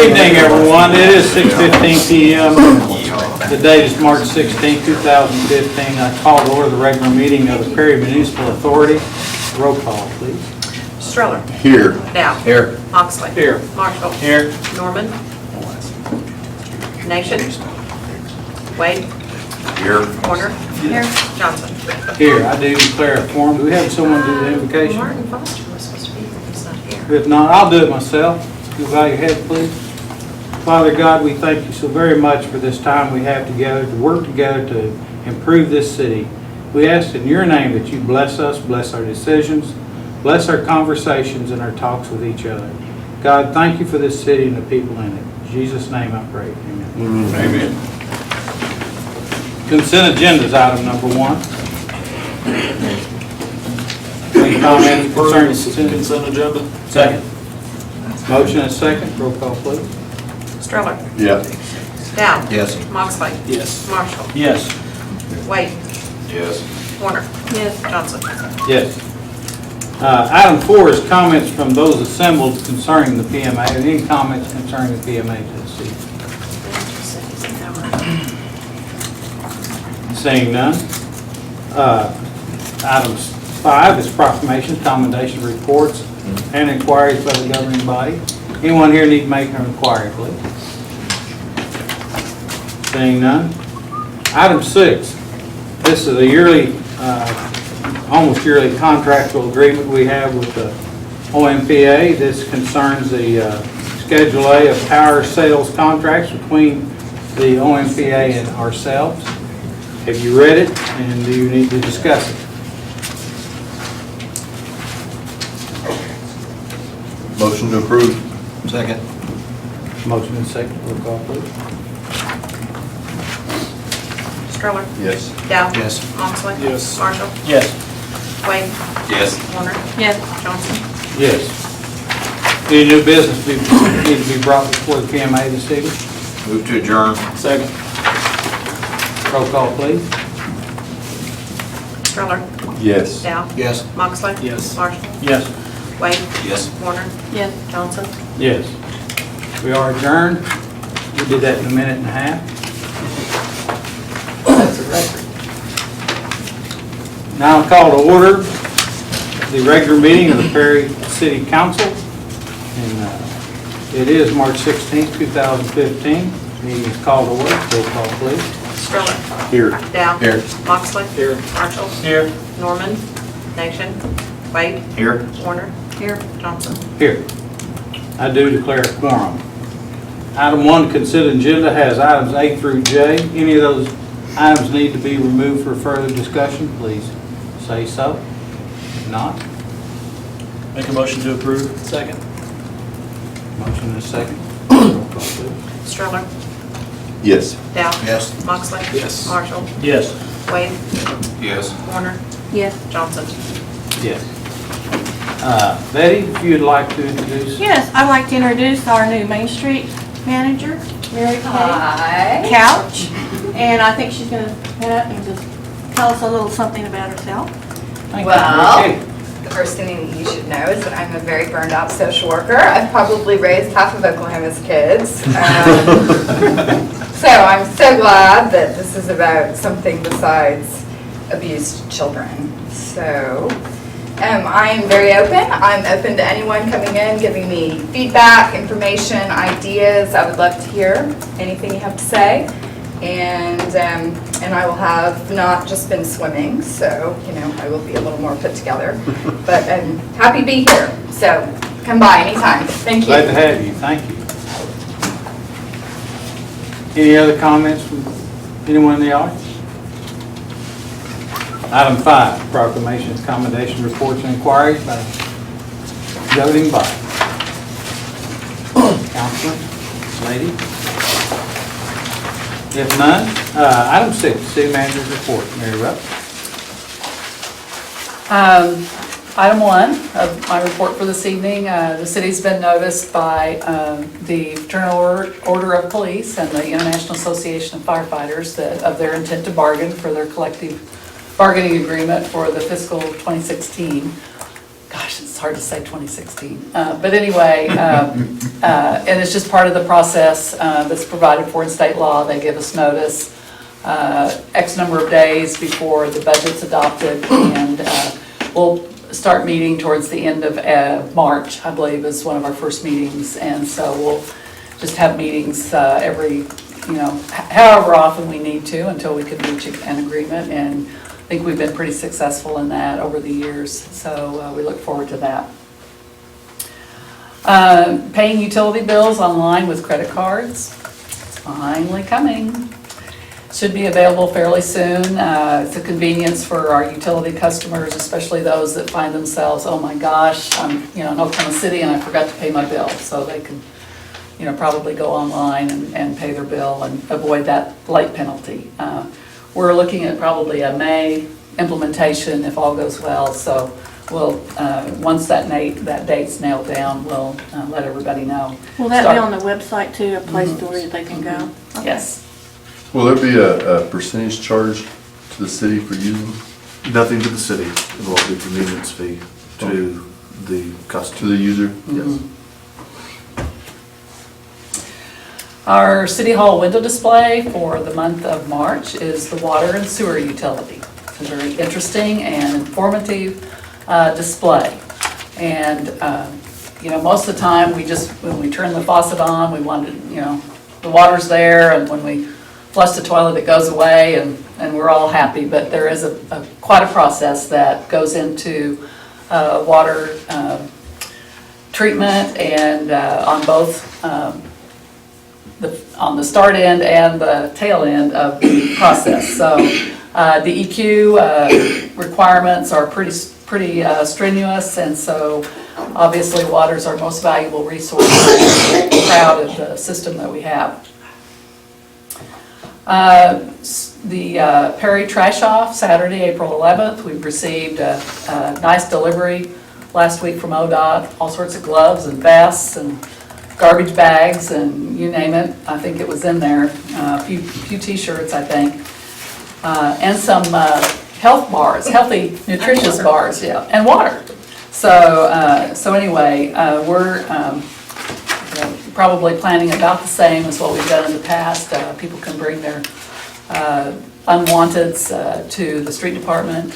evening, everyone. It is 6:15 p.m. The date is March 16, 2015. I call to order the regular meeting of the Perry Municipal Authority. Roll call, please. Stroller. Here. Dow. Here. Moxley. Here. Marshall. Here. Norman. Nation. Wade. Here. Warner. Here. Johnson. Here, I do declare a quorum. Do we have someone do the invocation? Martin Foster was supposed to be here, he's not here. If not, I'll do it myself. You bow your head, please. Father God, we thank you so very much for this time we have together to work together to improve this city. We ask in your name that you bless us, bless our decisions, bless our conversations and our talks with each other. God, thank you for this city and the people in it. In Jesus' name I pray. Amen. Amen. Consent agenda is item number 1. Any comments concerning the consent agenda? Second. Motion and second. Roll call, please. Stroller. Yeah. Dow. Yes. Moxley. Yes. Marshall. Yes. Wade. Yes. Warner. Yes. Johnson. Yes. Item 4 is comments from those assembled concerning the PMA. Are there any comments concerning the PMA to this evening? Seeing none. Items 5 is proclamations, commendation reports, and inquiries by the governing body. Anyone here need to make an inquiry, please? Seeing none. Item 6. This is a yearly, almost yearly contractual agreement we have with the OMPA. This concerns the Schedule A of power sales contracts between the OMPA and ourselves. Have you read it, and do you need to discuss it? Motion to approve. Second. Motion and second. Roll call, please. Stroller. Yes. Dow. Yes. Moxley. Yes. Marshall. Yes. Wade. Yes. Warner. Yes. Johnson. Yes. Any new business need to be brought before the PMA this evening? Move to adjourn. Second. Roll call, please. Stroller. Yes. Dow. Yes. Moxley. Yes. Marshall. Yes. Wade. Yes. Warner. Yes. Johnson. Yes. We are adjourned. We did that in a minute and a half. That's a record. Now I'll call to order the regular meeting of the Perry City Council. And it is March 16th, 2015. Meeting is called to order. Roll call, please. Stroller. Here. Dow. Here. Moxley. Here. Marshall. Here. Norman. Nation. Wade. Here. Warner. Here. Johnson. Here. I do declare a quorum. Item 1, consent agenda, has items A through J. Any of those items need to be removed for further discussion, please say so. If not, Make a motion to approve. Second. motion is second. Roll call, please. Stroller. Yes. Dow. Yes. Moxley. Yes. Marshall. Yes. Wade. Yes. Warner. Yes. Johnson. Yes. Betty, if you'd like to introduce. Yes, I'd like to introduce our new Main Street manager, Mary Kay Couch. And I think she's gonna head up and just tell us a little something about herself. Thank you. Well, Okay. the first thing you should know is that I'm a very burned out social worker. I've probably raised half of Oklahoma's kids. So I'm so glad that this is about something besides abused children. So I am very open. I'm open to anyone coming in, giving me feedback, information, ideas. I would love to hear anything you have to say. And I will have not just been swimming, so, I will be a little more put together. But I'm happy to be here, so come by anytime. Thank Glad to you. have you. Thank you. Any other comments from anyone in the audience? Item 5, proclamations, commendation reports, and inquiries by governing body. Counselor, lady? If none, item 6, city manager's report. Mary Rupp. Item 1 of my report for this evening, the city's been noticed by the Fraternal Order of Police and the International Association of Firefighters of their intent to bargain for their collective bargaining agreement for the fiscal 2016. gosh, it's hard to say 2016. But anyway, and it's just part of the process that's provided for in state law. They give us notice X number of days before the budget's adopted, and we'll start meeting towards the end of March, I believe, is one of our first meetings. And so we'll just have meetings every, however often we need to until we can reach an agreement. And I think we've been pretty successful in that over the years. So we look forward to that. Paying utility bills online with credit cards. It's finally coming. Should be available fairly soon. It's a convenience for our utility customers, especially those that find themselves, oh my gosh, I'm in Oklahoma City and I forgot to pay my bill. So they can probably go online and pay their bill and avoid that late penalty. We're looking at probably a May implementation if all goes well. So we'll, once that date's nailed down, we'll let everybody know. Will that be on the website too, a place where they can go? Okay. Yes. Will there be a percentage charge to the city for using, Nothing to the city, it will be a convenience fee to the to customer. the user? Yes. Our City Hall window display for the month of March is the water and sewer utility. It's a very interesting and informative display. And, most of the time, when we turn the faucet on, we want to, the water's there, and when we flush the toilet, it goes away, and we're all happy. But there is quite a process that goes into water treatment and on both on the start end and the tail end of the process. So the EQ requirements are pretty strenuous, and so obviously water is our most valuable resource. We're proud of the system that we have. The Perry Trash Off, Saturday, April 11th, we've received a nice delivery last week from ODOT, all sorts of gloves and vests and garbage bags and you name it. I think it was in there, a few t-shirts, I think, and some healthy, nutritious bars, yeah, and water. So anyway, we're probably planning about the same as what we've done in the past. People can bring their unwanteds to the street department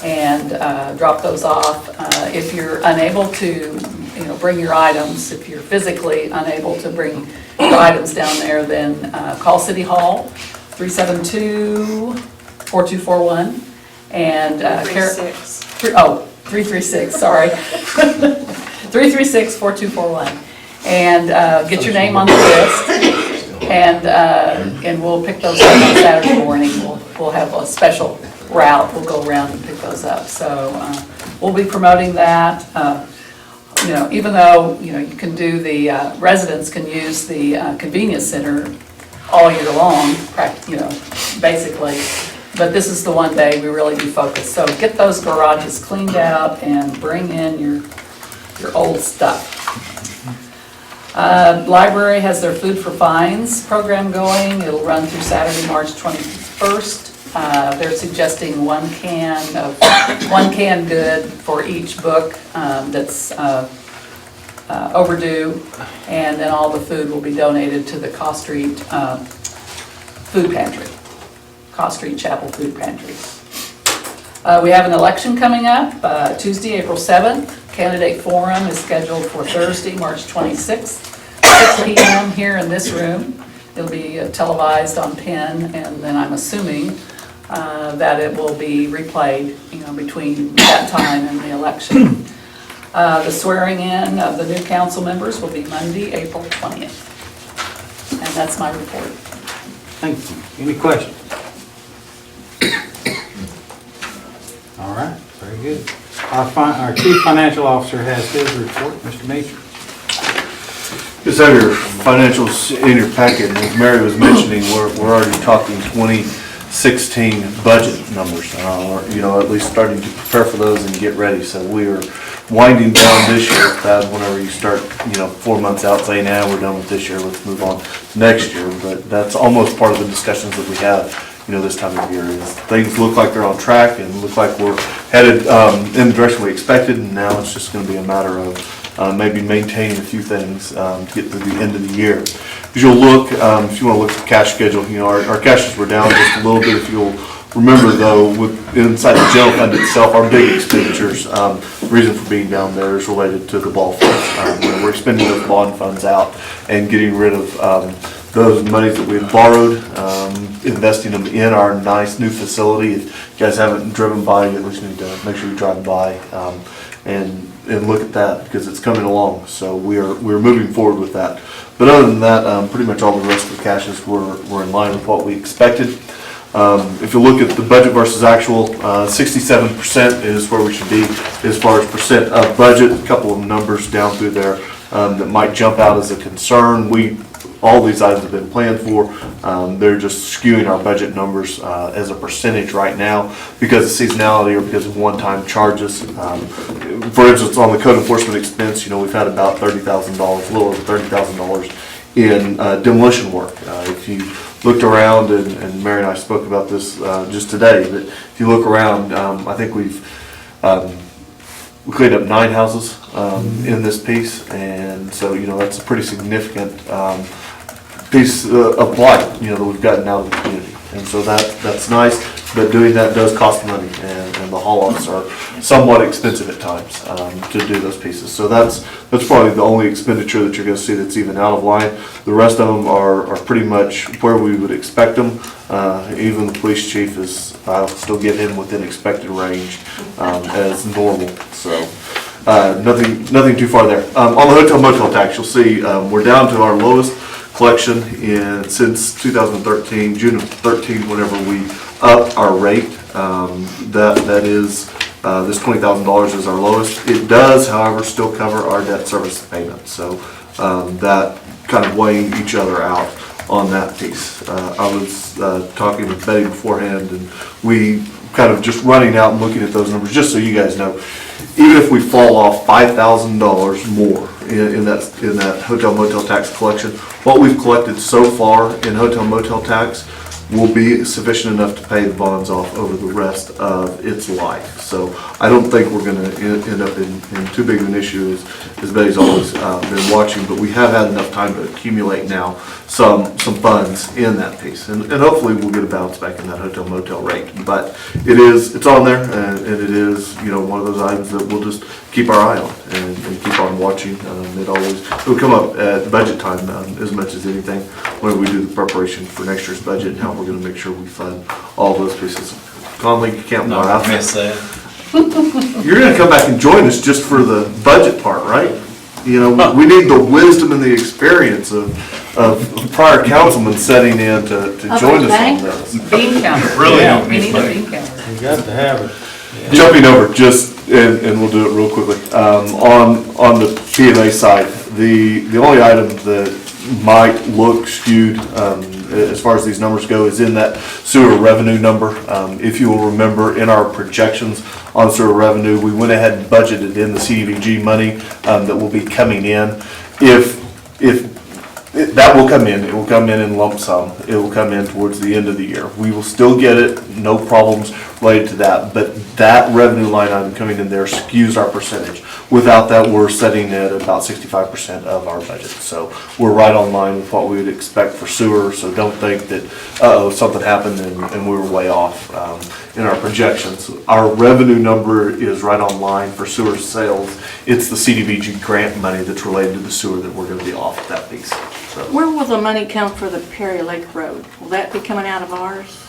and drop those off. If you're unable to, bring your items, if you're physically unable to bring your items down there, then call City Hall, 372-4241, and 336, sorry. 336-4241. And get your name on the list, and we'll pick those up on Saturday morning. We'll have a special route. We'll go around and pick those up. So we'll be promoting that. Even though you can do the residents can use the convenience center all year long, basically. But this is the one day we really do focus. So get those garages cleaned out and bring in your old stuff. Library has their Food for Fines program going. It'll run through Saturday, March 21st. They're suggesting one can good for each book that's overdue, and then all the food will be donated to the Caw Street Food Pantry, Caw Street Chapel Food Pantry. We have an election coming up, Tuesday, April 7th. Candidate forum is scheduled for Thursday, March 26th, 6 p.m. here in this room. It'll be televised on PEN, and then I'm assuming that it will be replayed, between that time and the election. The swearing in of the new council members will be Monday, April 20th. And that's my report. Thank you. Any questions? All right, very good. Our Chief Financial Officer has his report, Mr. Major. Just have your financials in your packet, and as Mary was mentioning, we're already talking 2016 budget numbers, at least starting to prepare for those and get ready. So we are winding down this year. That's whenever you start, 4 months out saying, we're done with this year, let's move on to next year. But that's almost part of the discussions that we have this time of year is things look like they're on track and look like we're headed in the direction we expected, and now it's just gonna be a matter of maybe maintaining a few things to get to the end of the year. As you'll look, if you wanna look at the cash schedule, our cashes were down just a little bit. If you'll remember though, inside the general fund itself, our big expenditures, the reason for being down there is related to the ball funds. We're expending those bond funds out and getting rid of those monies that we had borrowed, investing them in our nice new facility. If you guys haven't driven by, you at least need to make sure you drive by and look at that, because it's coming along. So we're moving forward with that. But other than that, pretty much all the rest of the cashes were in line with what we expected. If you look at the budget versus actual, 67% is where we should be as far as percent of budget. A couple of numbers down through there that might jump out as a concern. All these items have been planned for. They're just skewing our budget numbers as a percentage right now because of seasonality or because of one-time charges. For instance, on the code enforcement expense, we've had about $30,000, a little over $30,000 in demolition work. If you looked around, and Mary and I spoke about this just today, but if you look around, I think we cleaned up 9 houses in this piece, and so that's a pretty significant piece of blight that we've gotten out of the community, and so that's nice. But doing that does cost money, and the haul-offs are somewhat expensive at times to do those pieces. So that's probably the only expenditure that you're going to see that's even out of line. The rest of them are pretty much where we would expect them. Even the police chief I'll still get him within expected range as normal. So nothing too far there. On the hotel motel tax, you'll see we're down to our lowest collection since 2013, June of 13, whenever we up our rate. That is, this $20,000 is our lowest. It does, however, still cover our debt service payments. So that kind of weighing each other out on that piece. I was talking with Betty beforehand, and we kind of just running out and looking at those numbers, just so you guys know, even if we fall off $5,000 more in that hotel motel tax collection, what we've collected so far in hotel motel tax will be sufficient enough to pay the bonds off over the rest of its life. So I don't think we're going to end up in too big of an issue as Betty's always been watching, but we have had enough time to accumulate now some funds in that piece, and hopefully we'll get a bounce back in that hotel motel rate. But it's on there, and it is one of those items that we'll just keep our eye on and keep on watching. It'll come up at budget time as much as anything when we do the preparation for next year's budget and how we're going to make sure we fund all those pieces. Conley, you can't laugh. You're going to come back and join us just for the budget part, right? We need the wisdom and the experience of prior councilmen setting in to join us on this. Bean counter. Really Yeah, don't we be need a funny. bean counter. You got to have it. Jumping over, and we'll do it real quickly. On the P&A side, the only item that might look skewed as far as these numbers go is in that sewer revenue number. If you will remember, in our projections on sewer revenue, we went ahead and budgeted in the CDBG money that will be coming in. That will come in. It will come in lump sum. It will come in towards the end of the year. We will still get it, no problems related to that, but that revenue line item coming in there skews our percentage. Without that, we're setting at about 65% of our budget. So we're right on line with what we would expect for sewer, so don't think that, something happened and we were way off in our projections. Our revenue number is right on line for sewer sales. It's the CDBG grant money that's related to the sewer that we're gonna be off that piece. So. Where will the money come for the Perry Lake Road? Will that be coming out of ours?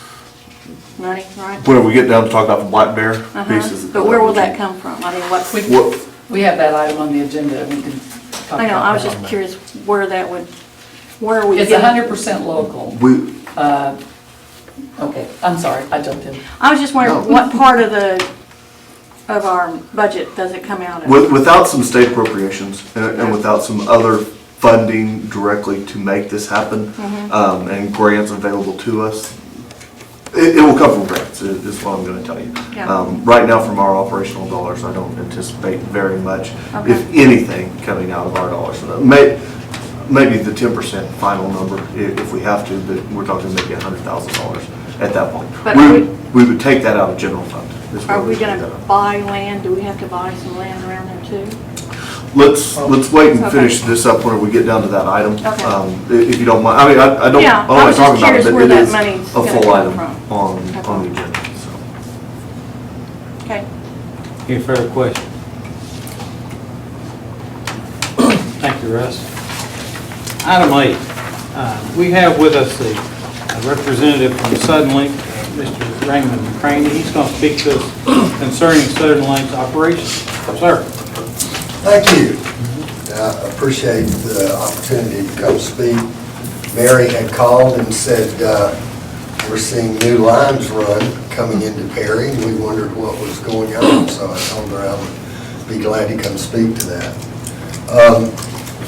Money, right? When we get down to talk about the Black Bear pieces. But where will that come from? I mean, what's, We have that item on the agenda. We can talk I know, about I was that. just curious where are we It's getting? 100% local. Okay, I'm sorry, I jumped in. I was just wondering, what part of our budget does it come out of? Without some state appropriations and without some other funding directly to make this happen, and grants available to us, it will come from grants, is what I'm gonna tell you. Yeah. Right now, from our operational dollars, I don't anticipate very much, Okay. if anything, coming out of our dollars. Maybe the 10% final number if we have to, but we're talking maybe $100,000 at that point. But are We would take that out of general fund. is where Are we would take gonna that out. buy land? Do we have to buy some land around there too? Let's wait and Okay. finish this up when we get down to that item. Okay. If you don't mind, I mean, I don't Yeah, I want was to talk just about it, curious but where it that is money's a gonna full come item from. on Okay. the agenda, so. Okay. Any further questions? Thank you, Russ. Item 8, we have with us the representative from Suddenlink, Mr. Raymond McCraney. He's going to speak to us concerning Suddenlink's operations. Sir. Thank you. I appreciate the opportunity to come speak. Mary had called and said, we're seeing new lines run coming into Perry. We wondered what was going on, so I told her I would be glad to come speak to that.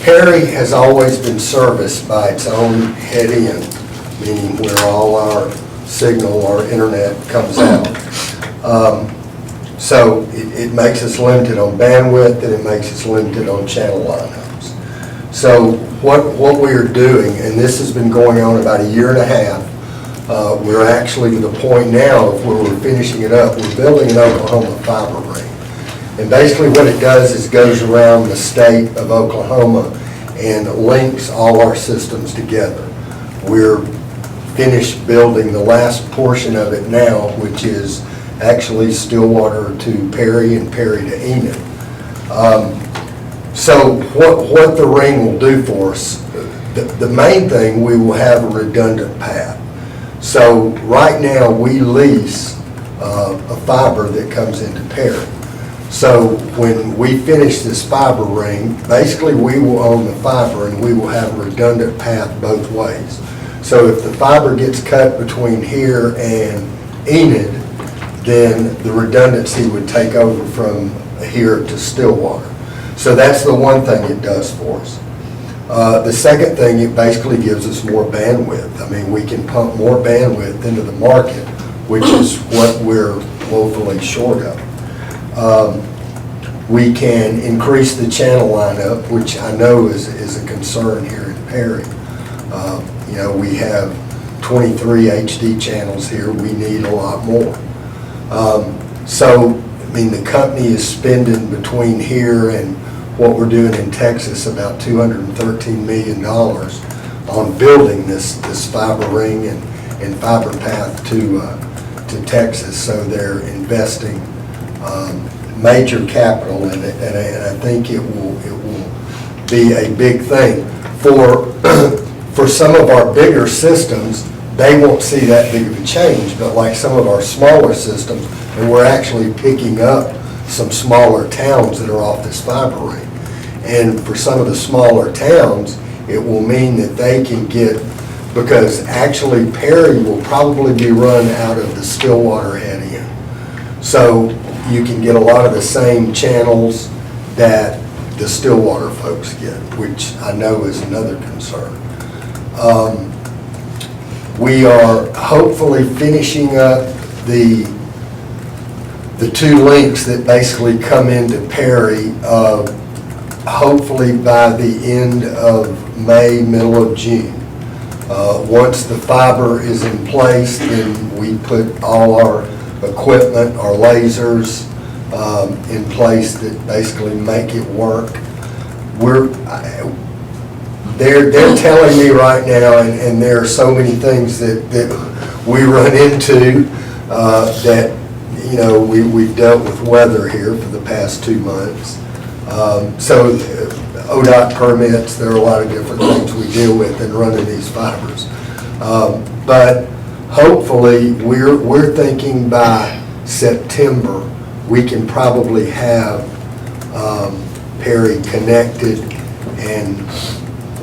Perry has always been serviced by its own head end, meaning where all our signal or internet comes out. So it makes us limited on bandwidth, and it makes us limited on channel lineups. So what we are doing, and this has been going on about a year and a half, we're actually to the point now of where we're finishing it up. We're building an Oklahoma fiber ring. And basically what it does is goes around the state of Oklahoma and links all our systems together. We're finished building the last portion of it now, which is actually Stillwater to Perry and Perry to Enid. So what the ring will do for us, the main thing, we will have a redundant path. So right now we lease a fiber that comes into Perry. So when we finish this fiber ring, basically we will own the fiber and we will have a redundant path both ways. So if the fiber gets cut between here and Enid, then the redundancy would take over from here to Stillwater. So that's the one thing it does for us. The second thing, it basically gives us more bandwidth. I mean, we can pump more bandwidth into the market, which is what we're woefully short of. We can increase the channel lineup, which I know is a concern here in Perry. You know, we have 23 HD channels here. We need a lot more. So, I mean, the company is spending between here and what we're doing in Texas about $213 million on building this fiber ring and fiber path to Texas. So they're investing major capital in it, and I think it will be a big thing. For some of our bigger systems, they won't see that big of a change, but like some of our smaller systems, and we're actually picking up some smaller towns that are off this fiber ring. And for some of the smaller towns, it will mean that they can get, because actually Perry will probably be run out of the Stillwater head end. So you can get a lot of the same channels that the Stillwater folks get, which I know is another concern. We are hopefully finishing up the two links that basically come into Perry, hopefully by the end of May, middle of June. Once the fiber is in place, then we put all our equipment, our lasers in place that basically make it work. They're telling me right now, and there are so many things that we run into that, you know, we've dealt with weather here for the past 2 months. So ODOT permits, there are a lot of different things we deal with in running these fibers. But hopefully, we're thinking by September, we can probably have Perry connected, and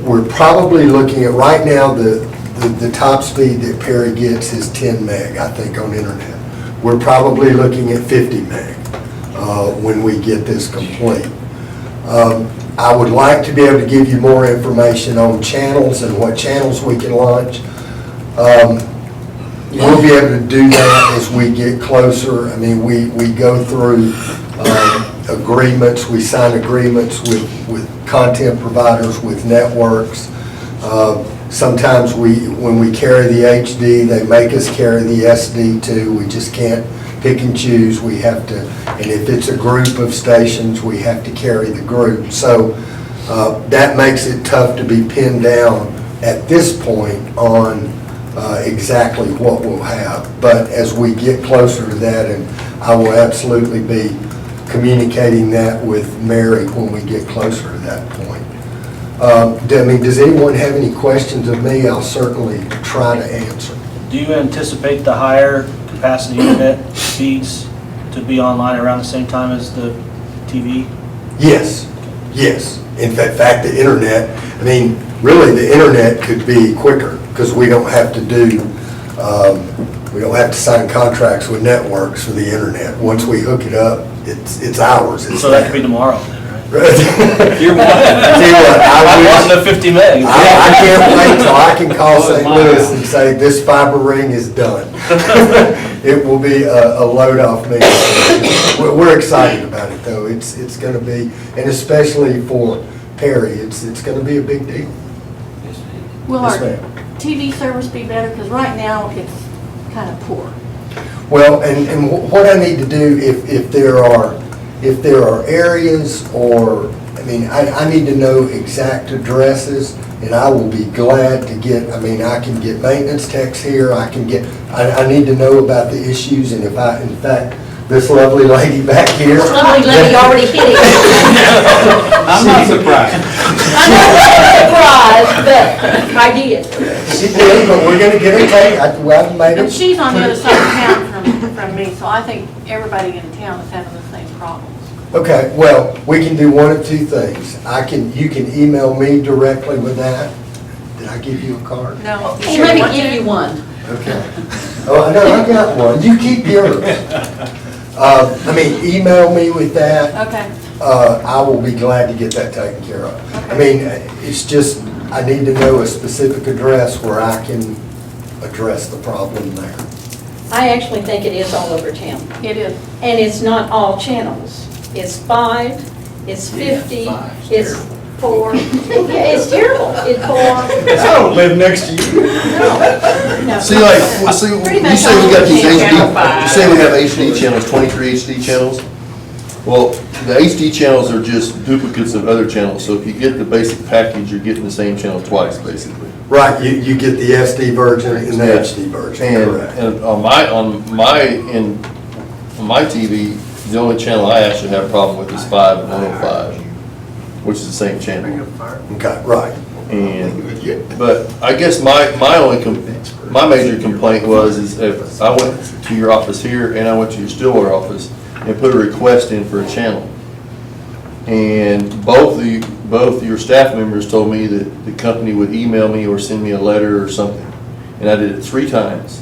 we're probably looking at, right now, the top speed that Perry gets is 10 meg, I think, on internet. We're probably looking at 50 meg when we get this complete. I would like to be able to give you more information on channels and what channels we can launch. We'll be able to do that as we get closer. I mean, we go through agreements, we sign agreements with content providers, with networks. Sometimes when we carry the HD, they make us carry the SD too. We just can't pick and choose. We have to, and if it's a group of stations, we have to carry the group. So that makes it tough to be pinned down at this point on exactly what we'll have. But as we get closer to that, and I will absolutely be communicating that with Mary when we get closer to that point. Does anyone have any questions of me? I'll certainly try to answer. Do you anticipate the higher capacity internet speeds to be online around the same time as the TV? Yes, yes. In fact, the internet, I mean, really the internet could be quicker because we don't have to we don't have to sign contracts with networks for the internet. Once we hook it up, it's ours. It's So that could be tomorrow then, right? You're Tell you what, I want the 50 meg. I can't wait till I can call St. Louis and say, this fiber ring is done. It will be a load off me. We're excited about it though. It's gonna be, and especially for Perry, it's gonna be a big deal. Will Yes, our ma'am. TV service be better? Because right now, it's kind of poor. Well, and what I need to do, if there are areas or, I mean, I need to know exact addresses, and I will be glad to get, I mean, I can get maintenance techs here, I need to know about the issues, and in fact, this lovely lady back here. Lovely lady already hit it. I'm not surprised. I know I'm surprised, but I did. She did, but we're gonna get her taken, I've made her. And she's on the other side of town from me, so I think everybody in town is having the same problems. Okay, well, we can do one of two things. You can email me directly with that. Did I give you a card? No. Hey, let me give you one. Okay. Oh, no, I got one. You keep yours. Email me with that. Okay. I will be glad to get that taken care of. I mean, it's just, I need to know a specific address where I can address the problem there. I actually think it is all over town. It is. And it's not all channels. It's 5, it's 50, it's 4. Yeah, it's terrible. It's 4. I don't live next to you. No. See, Pretty you much say we got these all HD, channel five. you say we have HD channels, 23 HD channels? Well, the HD channels are just duplicates of other channels, so if you get the basic package, you're getting the same channel twice, basically. Right, you get the SD version and the Yeah. HD version, And, correct. and on my TV, the only channel I actually have a problem with is 5 and 105, which is the same channel. Okay, right. But I guess my major complaint is if I went to your office here and I went to your Stillwater office and put a request in for a channel, and both your staff members told me that the company would email me or send me a letter or something, and I did it 3 times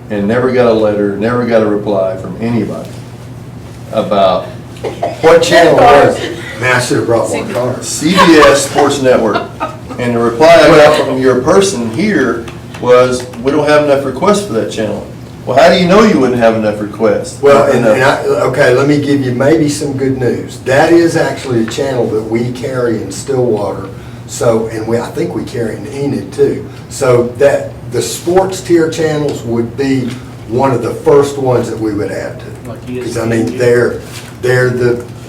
and never got a letter, never got a reply from anybody about What channel was it? Man, I should have brought one card. CBS Sports Network. And the reply I got from your person here was, we don't have enough requests for that channel. Well, how do you know you wouldn't have enough requests? Well, okay, let me give you maybe some good news. That is actually a channel that we carry in Stillwater, so, and I think we carry in Enid too. So that, the sports tier channels would be one of the first ones that we would add to. Because I mean, they're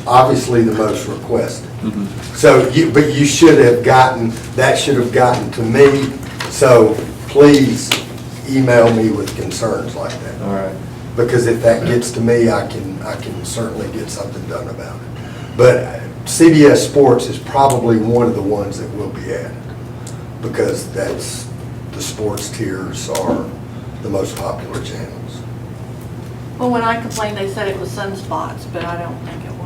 obviously the most requested. So, but you should have gotten, that should have gotten to me, so please email me with concerns like that. All right. Because if that gets to me, I can certainly get something done about it. But CBS Sports is probably one of the ones that will be added, because that's, the sports tiers are the most popular channels. Well, when I complained, they said it was sunspots, but I don't think it was.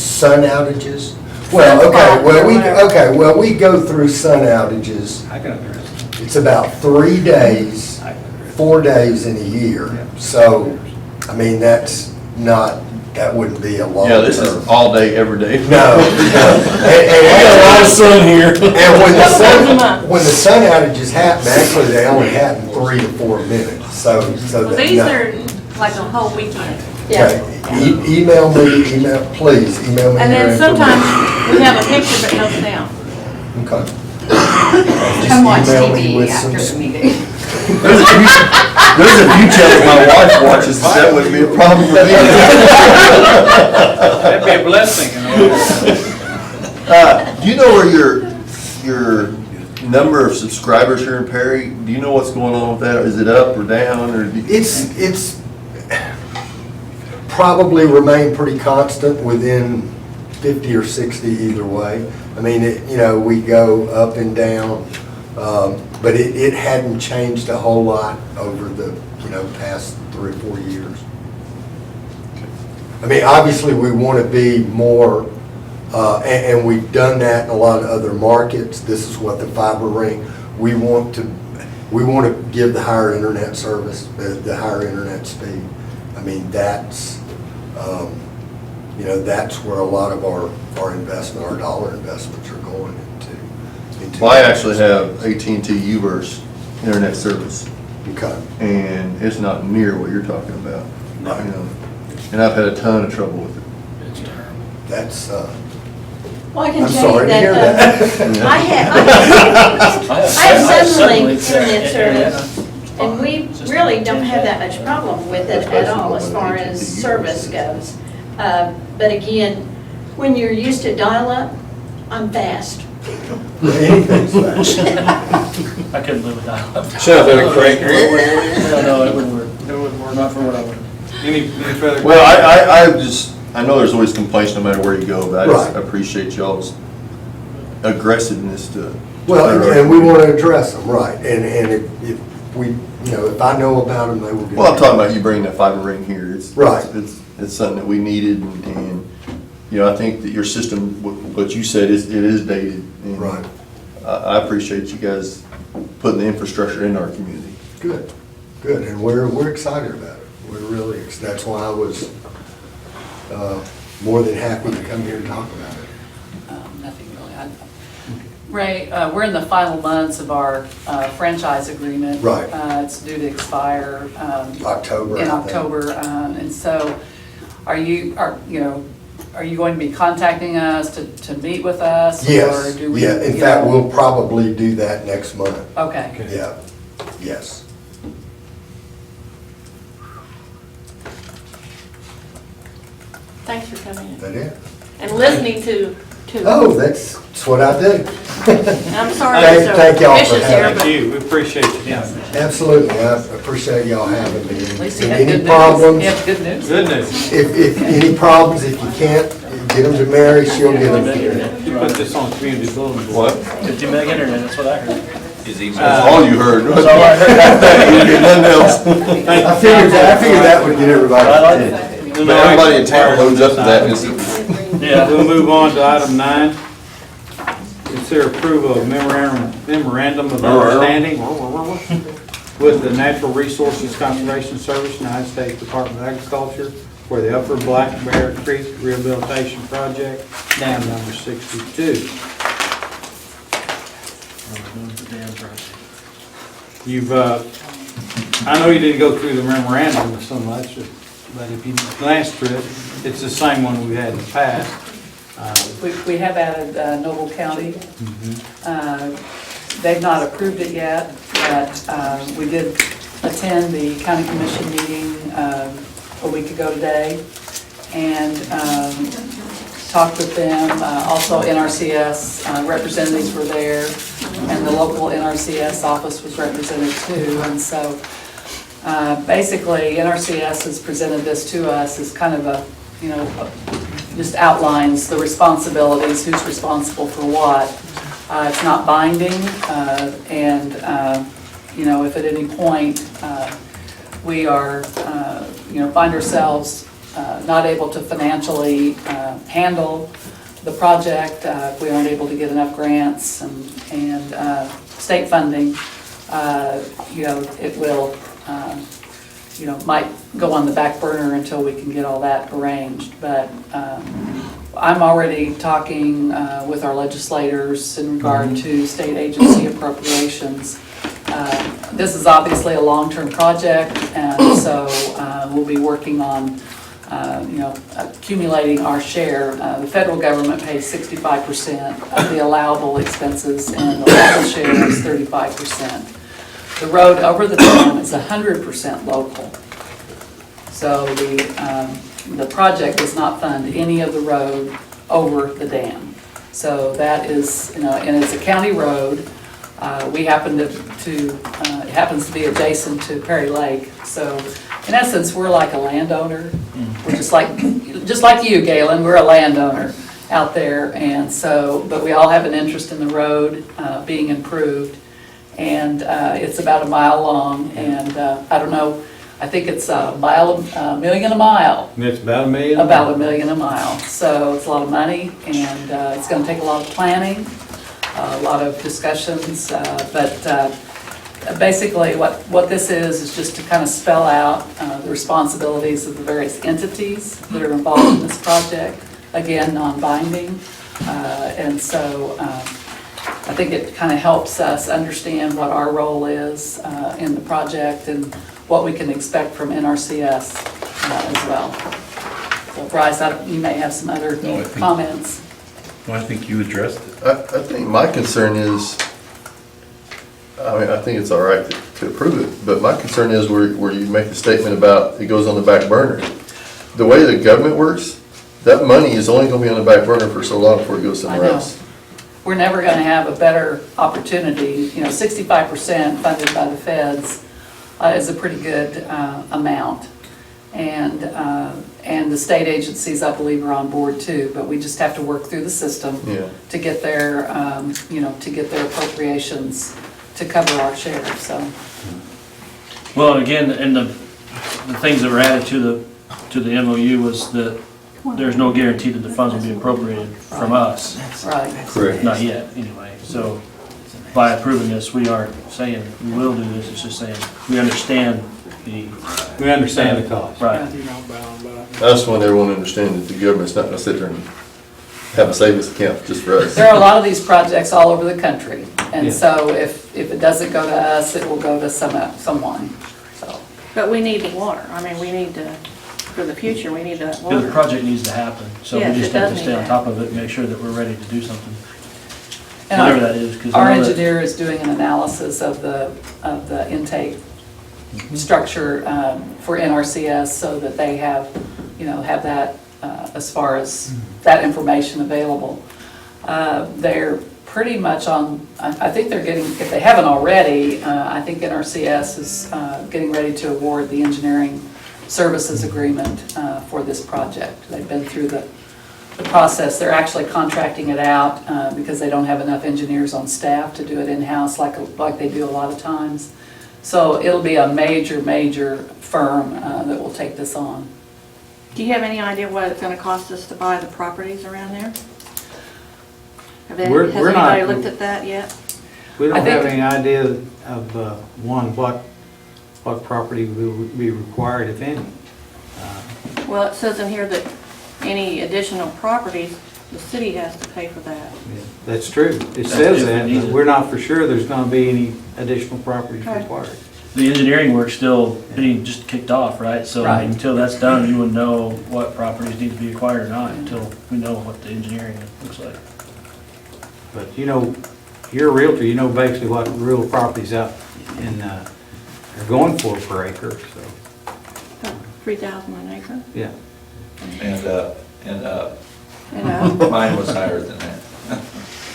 Sun outages? Well, we go through sun outages. I can address it. It's about 3 days, 4 days in a year. So, I mean, that wouldn't be a long term. Yeah, this is all day, every day. No. And A lot of sun here. And when the sun outages happen, actually, they only happen 3 to 4 minutes. So Well, that, these no. are like a whole weekend. Okay, email me, please, email me. And your then sometimes we have a picture but no sound. information. Okay. Come watch email me with TV some after the meeting. There's a few channels my wife watches, so that wouldn't be a problem for me. That'd be a blessing. Do you know where your number of subscribers here in Perry, do you know what's going on with that? Is it up or down, or? It's probably remained pretty constant within 50 or 60 either way. I mean, we go up and down, but it hadn't changed a whole lot over the, past 3 or 4 years. I mean, obviously, we want to be more, and we've done that in a lot of other markets. This is what the fiber ring, we want to give the higher internet service, the higher internet speed. I mean, that's where a lot of our investment, our dollar investments are going into. Well, I actually have AT&T U-verse internet service, Okay. and it's not near what you're talking about. Right. And I've had a ton of trouble with it. That's, Well, I can I'm tell sorry you to hear that, that. I have Suddenlink internet service, and we really don't have that much problem with it at all as far as service goes. But again, when you're used to dial-up, I'm fast. Anything's fast. I couldn't live without it. Shut up, Eric Craig. No, it wouldn't work. It wouldn't work, not for what I would. Any further? Well, I know there's always complaints no matter where you go, but I just Right. appreciate y'all's aggressiveness to. Well, and we want to address them, right, and if we, if I know about them, they will get. Well, I'm talking about you bringing that fiber ring here. Right. It's something that we needed, and I think that your system, what you said, it is dated. and Right. I appreciate you guys putting the infrastructure in our community. Good, and we're excited about it. We're really, that's why I was more than happy to come here and talk about it. Nothing really. Ray, we're in the final months of our franchise agreement. Right. It's due to expire October. in I think. October, and so are you going to be contacting us to meet with us? Yes, or do we, yeah, in fact, we'll probably do that next month. Okay. Yeah, yes. Thanks for coming in. That it? And listening to. Oh, that's what I do. I'm sorry. Thank y'all for Vicious here, having Thank you, we appreciate you. Absolutely, I appreciate y'all having me. At least you And had any good news. problems, You have good news. Good news. if any problems, if you can't, get them to Mary, she'll get them to you. You put this on community bulletin board. What? 50 meg internet, that's what I heard. His email. That's all you heard. That's all I heard. You didn't get nothing else. I figured that would get everybody. I like it. But everybody in town loads up to that, and it's, Yeah. We'll move on to item 9. Consider approval of memorandum of understanding with the Natural Resources Conservation Service, United States Department of Agriculture, for the Upper Black Bear Creek Rehabilitation Project, dam number 62. I know you didn't go through the memorandum so much, but if you glance through it, it's the same one we had in the past. We have added Noble County. They've not approved it yet, but we did attend the county commission meeting a week ago today and talked with them. Also NRCS representatives were there, and the local NRCS office was represented too. And so basically NRCS has presented this to us as kind of a, just outlines the responsibilities, who's responsible for what. It's not binding, and if at any point we are, find ourselves not able to financially handle the project, if we aren't able to get enough grants and state funding, it will, might go on the back burner until we can get all that arranged. But I'm already talking with our legislators in regard to state agency appropriations. This is obviously a long-term project, and so we'll be working on accumulating our share. The federal government pays 65% of the allowable expenses, and the local share is 35%. The road over the dam is 100% local. So the project does not fund any of the road over the dam. So that is, and it's a county road. We happen it happens to be adjacent to Perry Lake. So in essence, we're like a landowner. We're just like you, Galen, we're a landowner out there. And so, but we all have an interest in the road being improved. And it's about a mile long, and I don't know, I think it's a million a mile. It's about $1 million? About $1 million a mile. So it's a lot of money, and it's gonna take a lot of planning, a lot of discussions, but basically what this is just to kind of spell out the responsibilities of the various entities that are involved in this project. Again, non-binding, and so I think it kind of helps us understand what our role is in the project and what we can expect from NRCS as well. So Bryce, you may have some other comments. Well, I think you addressed it. I think my concern is, I think it's all right to approve it, but my concern is where you make the statement about it goes on the back burner. The way the government works, that money is only gonna be on the back burner for so long before it goes somewhere else. We're never going to have a better opportunity. 65% funded by the feds is a pretty good amount. And the state agencies, I believe, are on board too, but we just have to work through the system to get their, to get their appropriations to cover our share, so. Well, again, and the things that were added to the MOU was that there's no guarantee that the funds will be appropriated from us. Right. Correct. Not yet, anyway. So by approving this, we aren't saying we will do this, it's just saying we understand the. We understand the cost. Right. I just want everyone to understand that the government's not gonna sit there and have a savings account just for us. There are a lot of these projects all over the country, and Yeah. so if it doesn't go to us, it will go to someone, so. But we need the water. I mean, we need to, for the future, we need that Yeah, the water. project needs to happen, so we Yes, just it have to does stay need on that. top of it and make sure that we're ready to do something. And Whatever that is, because Our I know that. engineer is doing an analysis of the intake structure for NRCS so that they have that as far as that information available. They're pretty much on, I think they're getting, if they haven't already, I think NRCS is getting ready to award the engineering services agreement for this project. They've been through the process. They're actually contracting it out because they don't have enough engineers on staff to do it in-house like they do a lot of times. So it'll be a major firm that will take this on. Do you have any idea what it's gonna cost us to buy the properties around there? Has We're not- anybody looked at that yet? We I don't think- have any idea of, what property would be required, if any. Well, it says in here that any additional properties, the city has to pay for that. That's true. It If says we that, need but it. we're not for sure there's gonna be any additional properties Okay. required. The engineering work's still being just kicked off, right? So Right. until that's done, you wouldn't know what properties need to be acquired or not until we know what the engineering looks like. But you're a realtor, you know basically what real properties out in, are going for per acre, so, 3,000 an acre, yeah. And up. you know, Mine was higher than that.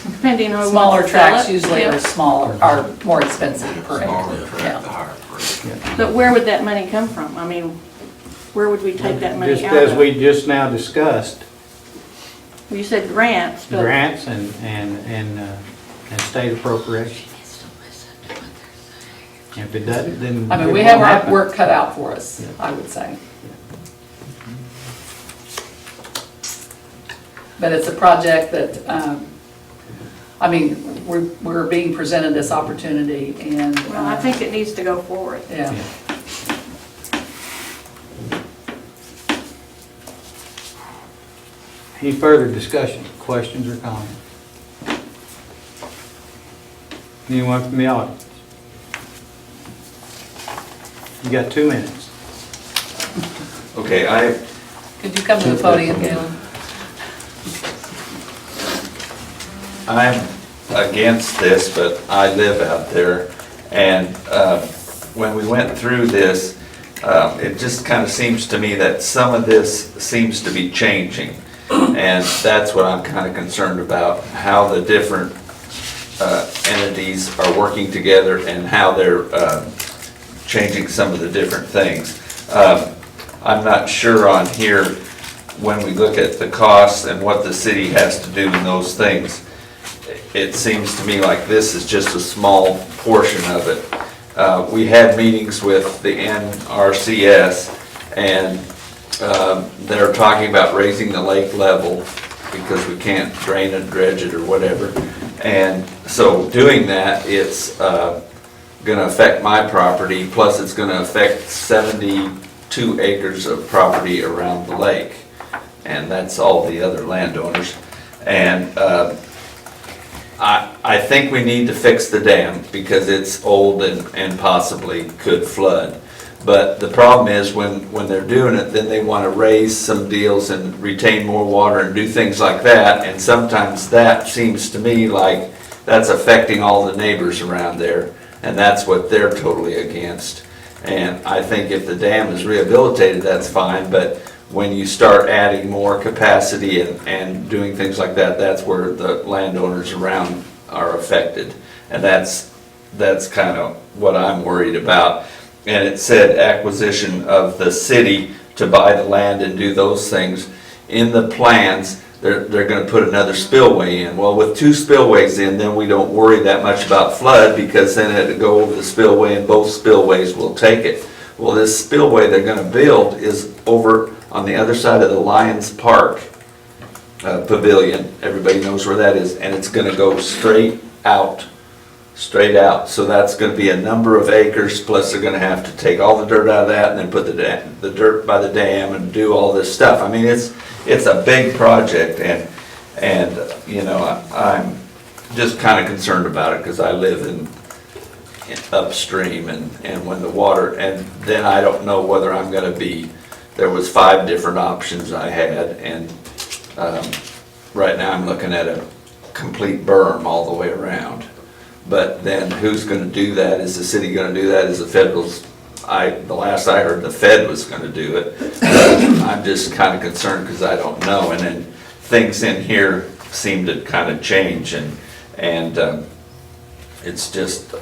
depending on. who Smaller wants to sell tracks it. usually Yeah. are more expensive per Smaller acre. tract, Yeah. the higher price. But where would that money come from? I mean, where would we take that money Just out as of? we just now discussed, You said grants, but. grants and state appropriation. If it doesn't, then. I mean, it we have won't our happen. work cut out for us, I would say. But it's a project that, we're being presented this opportunity and. Well, I think it needs to go forward. Yeah. Any further discussion, questions or comments? Anyone from the audience? You got 2 minutes. Okay, Could you come to the podium, Galen? I'm against this, but I live out there, and when we went through this, it just kind of seems to me that some of this seems to be changing, and that's what I'm kind of concerned about, how the different entities are working together and how they're changing some of the different things. I'm not sure on here, when we look at the costs and what the city has to do in those things, it seems to me like this is just a small portion of it. We had meetings with the NRCS, and they're talking about raising the lake level because we can't drain it, dredge it, or whatever. And so doing that, it's gonna affect my property, plus it's gonna affect 72 acres of property around the lake. And that's all the other landowners. And I think we need to fix the dam because it's old and possibly could flood. But the problem is when they're doing it, then they want to raise some deals and retain more water and do things like that. And sometimes that seems to me like that's affecting all the neighbors around there. And that's what they're totally against. And I think if the dam is rehabilitated, that's fine. But when you start adding more capacity and doing things like that, that's where the landowners around are affected. And that's kind of what I'm worried about. And it said acquisition of the city to buy the land and do those things. In the plans, they're gonna put another spillway in. Well, with 2 spillways in, then we don't worry that much about flood because then it'll go over the spillway and both spillways will take it. Well, this spillway they're gonna build is over on the other side of the Lions Park Pavilion. Everybody knows where that is, and it's gonna go straight out. So that's gonna be a number of acres, plus they're gonna have to take all the dirt out of that and then put the dirt by the dam and do all this stuff. I mean, it's a big project, and you know, I'm just kind of concerned about it because I live in upstream and when the water, and then I don't know whether I'm gonna be, there was 5 different options I had, and right now I'm looking at a complete berm all the way around. But then who's gonna do that? Is the city gonna do that? Is the federals? The last I heard, the Fed was gonna do it. I'm just kind of concerned because I don't know. And then things in here seem to kind of change, and it's just,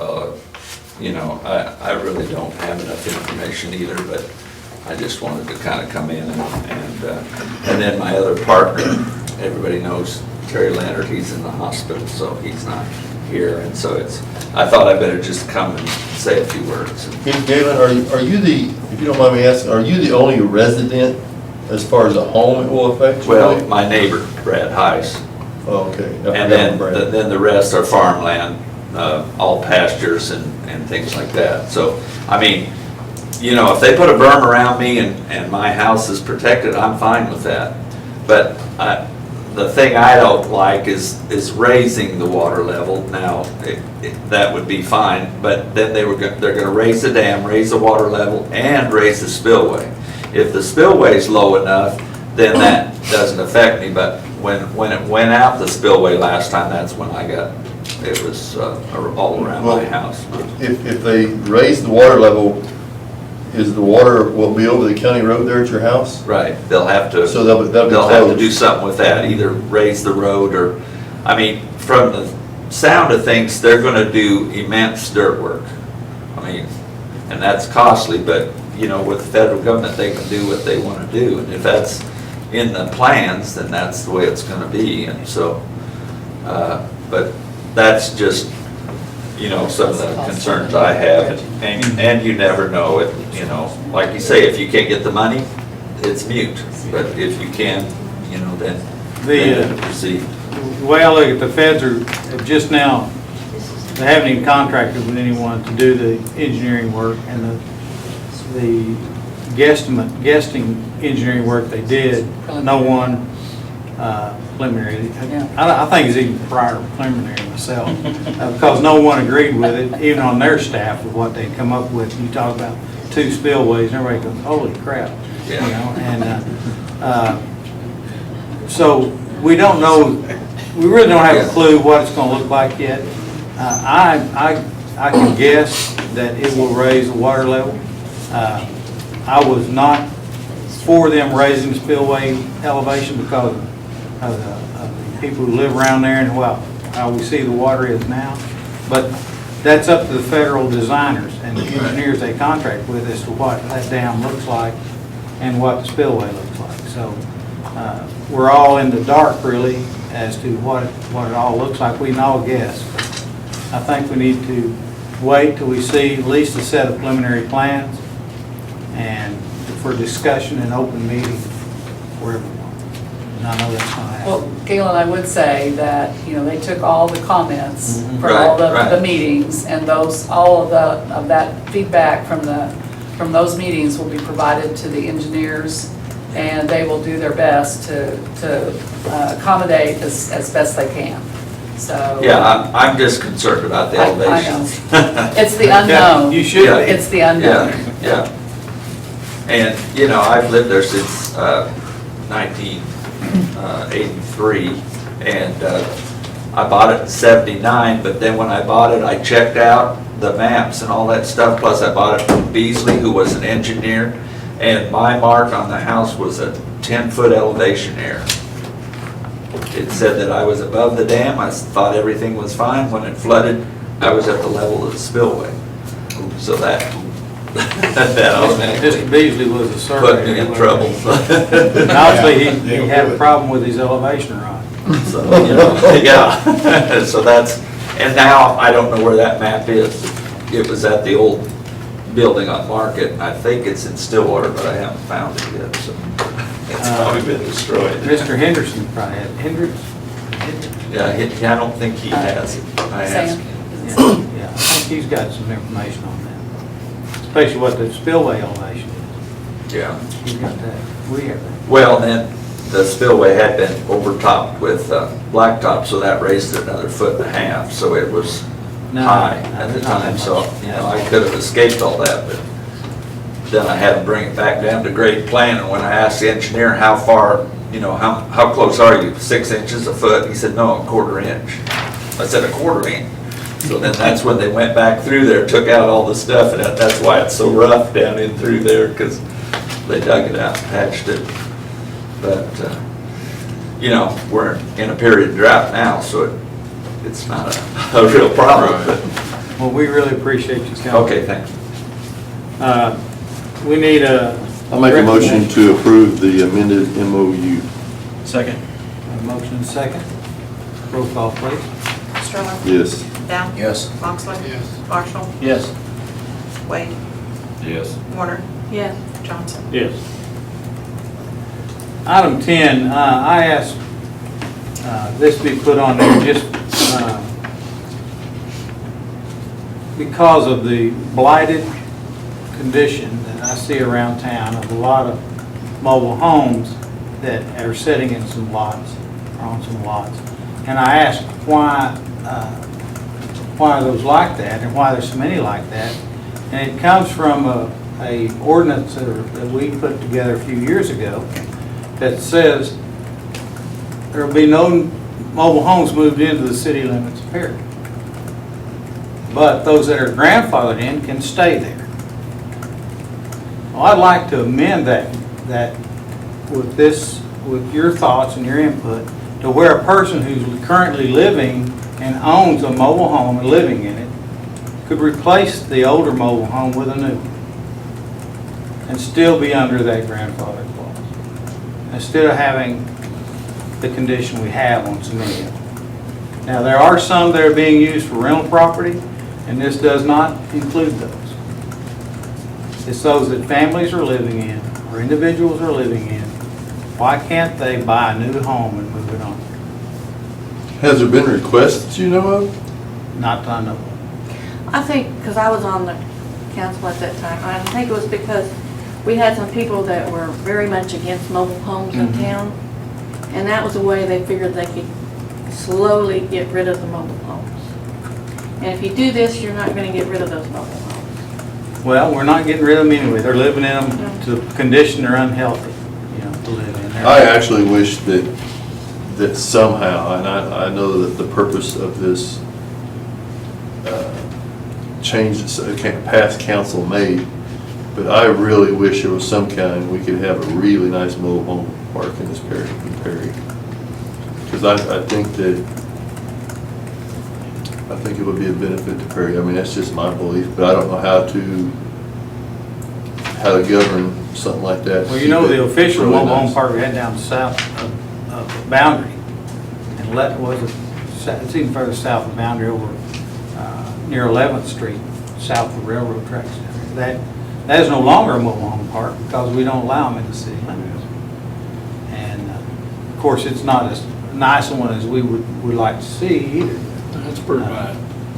you know, I really don't have enough information either, but I just wanted to kind of come in and then my other partner, everybody knows Terry Leonard, he's in the hospital, so he's not here, and so I thought I better just come and say a few words. Galen, are you the, if you don't mind me asking, are you the only resident as far as a home it will affect? Well, my neighbor, Brad Heiss. Oh, okay. And then the rest are farmland, all pastures and things like that. So, I mean, you know, if they put a berm around me and my house is protected, I'm fine with that. But the thing I don't like is raising the water level. Now, that would be fine, but then they're going to raise the dam, raise the water level, and raise the spillway. If the spillway's low enough, then that doesn't affect me. But when it went out the spillway last time, that's when it was all around my house. If they raise the water level, is the water will be over the county road there at your house? Right, they'll have to. So they'll have to do something with that, either raise the road or, I mean, from the sound of things, they're gonna do immense dirt work. I mean, and that's costly, but, you know, with the federal government, they can do what they wanna do. And if that's in the plans, then that's the way it's gonna be. And so, but that's just, you know, some of the concerns I have, and you never know it, you know, like you say, if you can't get the money, it's mute, but if you can, you know, then proceed. The way I look at the feds have just now, they haven't even contracted with anyone to do the engineering work, and the guessing engineering work they did, no one preliminary. I think it's even prior to preliminary myself, because no one agreed with it, even on their staff, with what they'd come up with. You talk about 2 spillways, and everybody goes, holy crap. Yeah. You know, and So we don't know, we really don't have a clue what it's gonna look like yet. I can guess that it will raise the water level. I was not for them raising the spillway elevation because of the people who live around there and how we see the water is now. But that's up to the federal designers and the engineers they contract with as to what that dam looks like and what the spillway looks like. So we're all in the dark really as to what it all looks like. We can all guess. I think we need to wait till we see at least a set of preliminary plans and for discussion and open meeting for everyone. And I know that's going to happen. Well, Galen, I would say that, they took all the comments Mhm. from all Right. the meetings, and all of that feedback from those meetings will be provided to the engineers, and they will do their best to accommodate as best they can, so. Yeah, I'm just concerned about the I elevations. know. It's the Yeah, unknown. you should be. It's the unknown. Yeah. And, I've lived there since 1983, and I bought it in 79, but then when I bought it, I checked out the maps and all that stuff, plus I bought it from Beasley, who was an engineer, and my mark on the house was a 10-foot elevation error. It said that I was above the dam, I thought everything was fine. When it flooded, I was at the level of the spillway. So that Mr. Beasley was a surveyor. put me in trouble. And obviously, he had a problem with his elevation rod. So, yeah, so that's, and now I don't know where that map is. It was at the old building on Market, and I think it's in Stillwater, but I haven't found it yet, so it's probably been destroyed. Mr. Henderson probably had, Hendricks? Yeah, I don't think he has it. I asked Sam? him. Yeah, I think he's got some information on that, especially what the spillway elevation is. Yeah. He's got that, we have that. Well, then, the spillway had been overtopped with blacktop, so that raised it another 1.5 feet, so it was No, high at the not that time, so, much. I could have escaped all that, but then I had to bring it back down to grade plan, and when I asked the engineer how far, how close are you, 6 inches, a foot? He said, no, a 1/4 inch. I said, a 1/4 inch. So then that's when they went back through there, took out all the stuff, and that's why it's so rough down in through there, because they dug it out, patched it. But, we're in a period of drought now, so it's not a real problem, but, Well, we really appreciate you coming. okay, thanks. We need a. I'll make a motion to approve the amended MOU. Second. A motion and second. Roll call, please. Stroller, Yes. Down. Yes. Moxley. Marshall. Yes. Wade. Yes. Warner. Yes. Johnson. Yes. Item 10, I asked this be put on there just because of the blighted condition that I see around town of a lot of mobile homes that are sitting in some lots, or on some lots. And I asked why are those like that and why there's so many like that. And it comes from a ordinance that we put together a few years ago that says there will be no mobile homes moved into the city limits, period. But those that are grandfathered in can stay there. Well, I'd like to amend that with your thoughts and your input, to where a person who's currently living and owns a mobile home and living in it could replace the older mobile home with a new one and still be under that grandfather clause, instead of having the condition we have on so many of them. Now, there are some that are being used for rental property, and this does not include those. It's those that families are living in, or individuals are living in. Why can't they buy a new home and move it on? Has there been requests that you know of? Not that I know of. I think, because I was on the council at that time, I think it was because we had some people that were very much against mobile homes in Mhm. town. And that was a way they figured they could slowly get rid of the mobile homes. And if you do this, you're not going to get rid of those mobile homes. Well, we're not getting rid of them anyway. They're living in them to a condition they're unhealthy, to live in. I actually wish that somehow, and I know that the purpose of this change that past council made, but I really wish there was some kind, we could have a really nice mobile home park in this Perry. Because I think it would be a benefit to Perry. I mean, that's just my belief, but I don't know how to govern something like that. Well, you know, the official Really mobile home nice. park we had down south of the boundary, and it's even further south of the boundary over near 11th Street, south of the railroad tracks. That is no longer a mobile home park because we don't allow them in the city limits. And of course, it's not as nice a one as we would like to see either. That's pretty bad.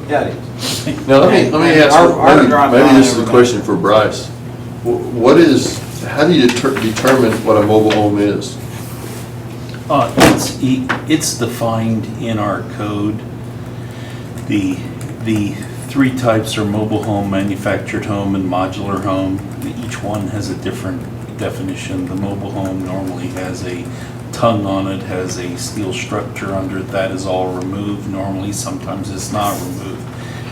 Yeah, it is. Now, let me ask, Our drive maybe by this is a every question for Bryce. How do you determine what a mobile home is? It's defined in our code. The three types are mobile home, manufactured home, and modular home. Each one has a different definition. The mobile home normally has a tongue on it, has a steel structure under it. That is all removed normally. Sometimes it's not removed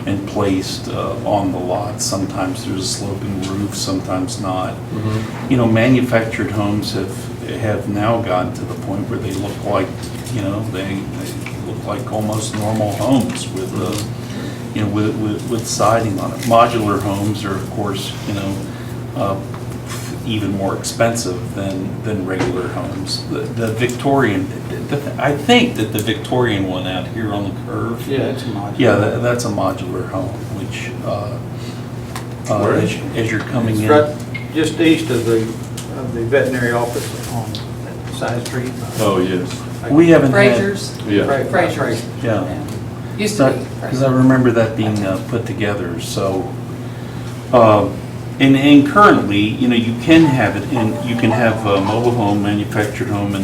and placed on the lot. Sometimes there's a sloping roof, sometimes not. Mm-hmm. You know, manufactured homes have now gotten to the point where they look like, you know, they look like almost normal homes with you know, with siding on it. Modular homes are, of course, you know, even more expensive than regular homes. The Victorian, I think that the Victorian one out here on the curve. Yeah, it's a modular. Yeah, that's a modular home, which, as you're coming It's in. right just east of the veterinary office on that side street. Oh, yes. We haven't had. Frazier's. Yeah. Frazier's. Yeah. Used to be. Because I remember that being put together, so, and currently, you know, you can have it, and you can have a mobile home, manufactured home in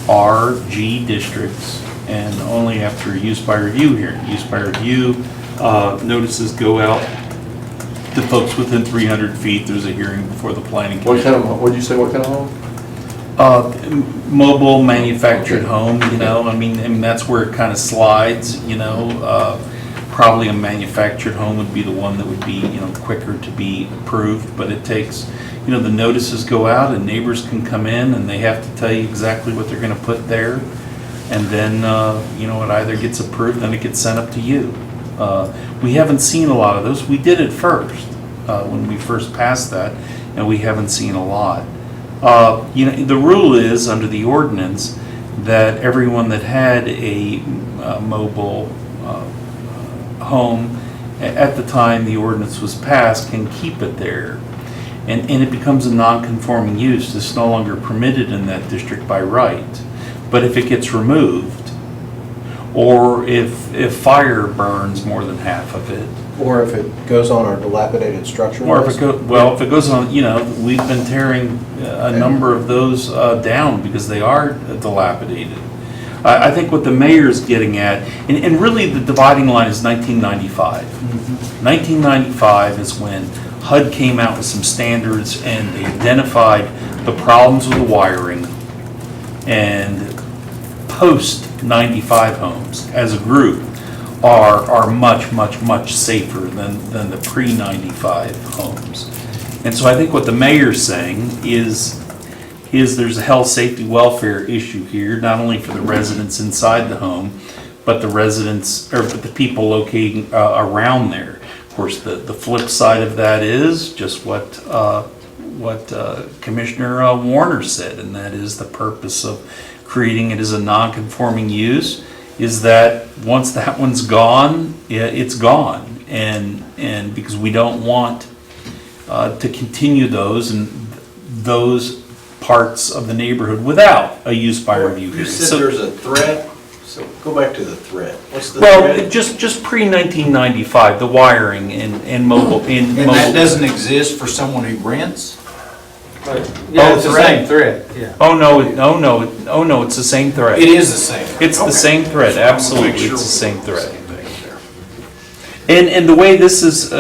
RG districts, and only after use by review here. Use by review, notices go out to folks within 300 feet, there's a hearing before the planning commission. What'd you say, what kind of home? Mobile manufactured home, you know, I mean, that's where it kind of slides, you know. Probably a manufactured home would be the one that would be, you know, quicker to be approved, but it takes, you know, the notices go out and neighbors can come in and they have to tell you exactly what they're gonna put there. And then, you know, it either gets approved, then it gets sent up to you. We haven't seen a lot of those. We did it first, when we first passed that, and we haven't seen a lot. You know, the rule is, under the ordinance, that everyone that had a mobile home at the time the ordinance was passed can keep it there. And it becomes a non-conforming use. It's no longer permitted in that district by right. But if it gets removed, or if fire burns more than half of it, Or if it goes on our dilapidated structure or if list. if it goes on, you know, we've been tearing a number of those down because they are dilapidated. I think what the mayor's getting at, and really the dividing line is 1995. 1995 is when HUD came out with some standards and they identified the problems with the wiring, and post-95 homes as a group are much safer than the pre-95 homes. And so I think what the mayor's saying is there's a health, safety, welfare issue here, not only for the residents inside the home, but the residents, or the people locating around there. Of course, the flip side of that is just what Commissioner Warner said, and that is the purpose of creating it as a non-conforming use is that once that one's gone, it's gone. And because we don't want to continue those parts of the neighborhood without a use by review. You hearing. said So- there's a threat, so go back to the threat. What's the Well, threat? just pre-1995, the wiring and mobile. And that doesn't exist for someone who rents? Yeah, it's the same thread, yeah. Oh, no, it's the same thread. It is the same. It's the Okay. same thread, Just wanna make absolutely, sure it's the same we're thread. same thing there. And the way this is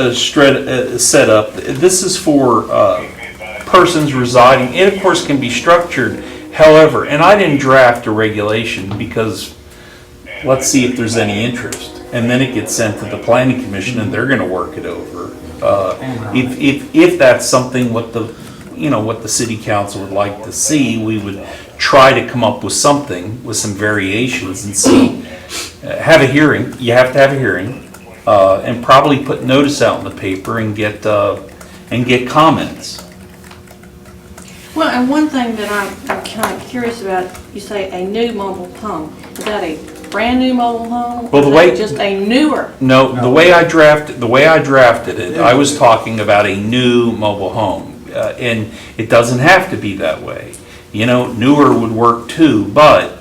set up, this is for persons residing, it of course can be structured However, and I didn't draft a regulation because let's see if there's any interest. And then it gets sent to the planning commission and they're gonna work it over. If that's something what the city council would like to see, we would try to come up with something, with some variations and see, have a hearing, you have to have a hearing, and probably put notice out in the paper and get comments. Well, and one thing that I'm kind of curious about, you say a new mobile home. Is that a brand-new mobile home? Well, the Or is way- that just a newer? No, the way I drafted it, I was talking about a new mobile home. And it doesn't have to be that way. You know, newer would work too, but,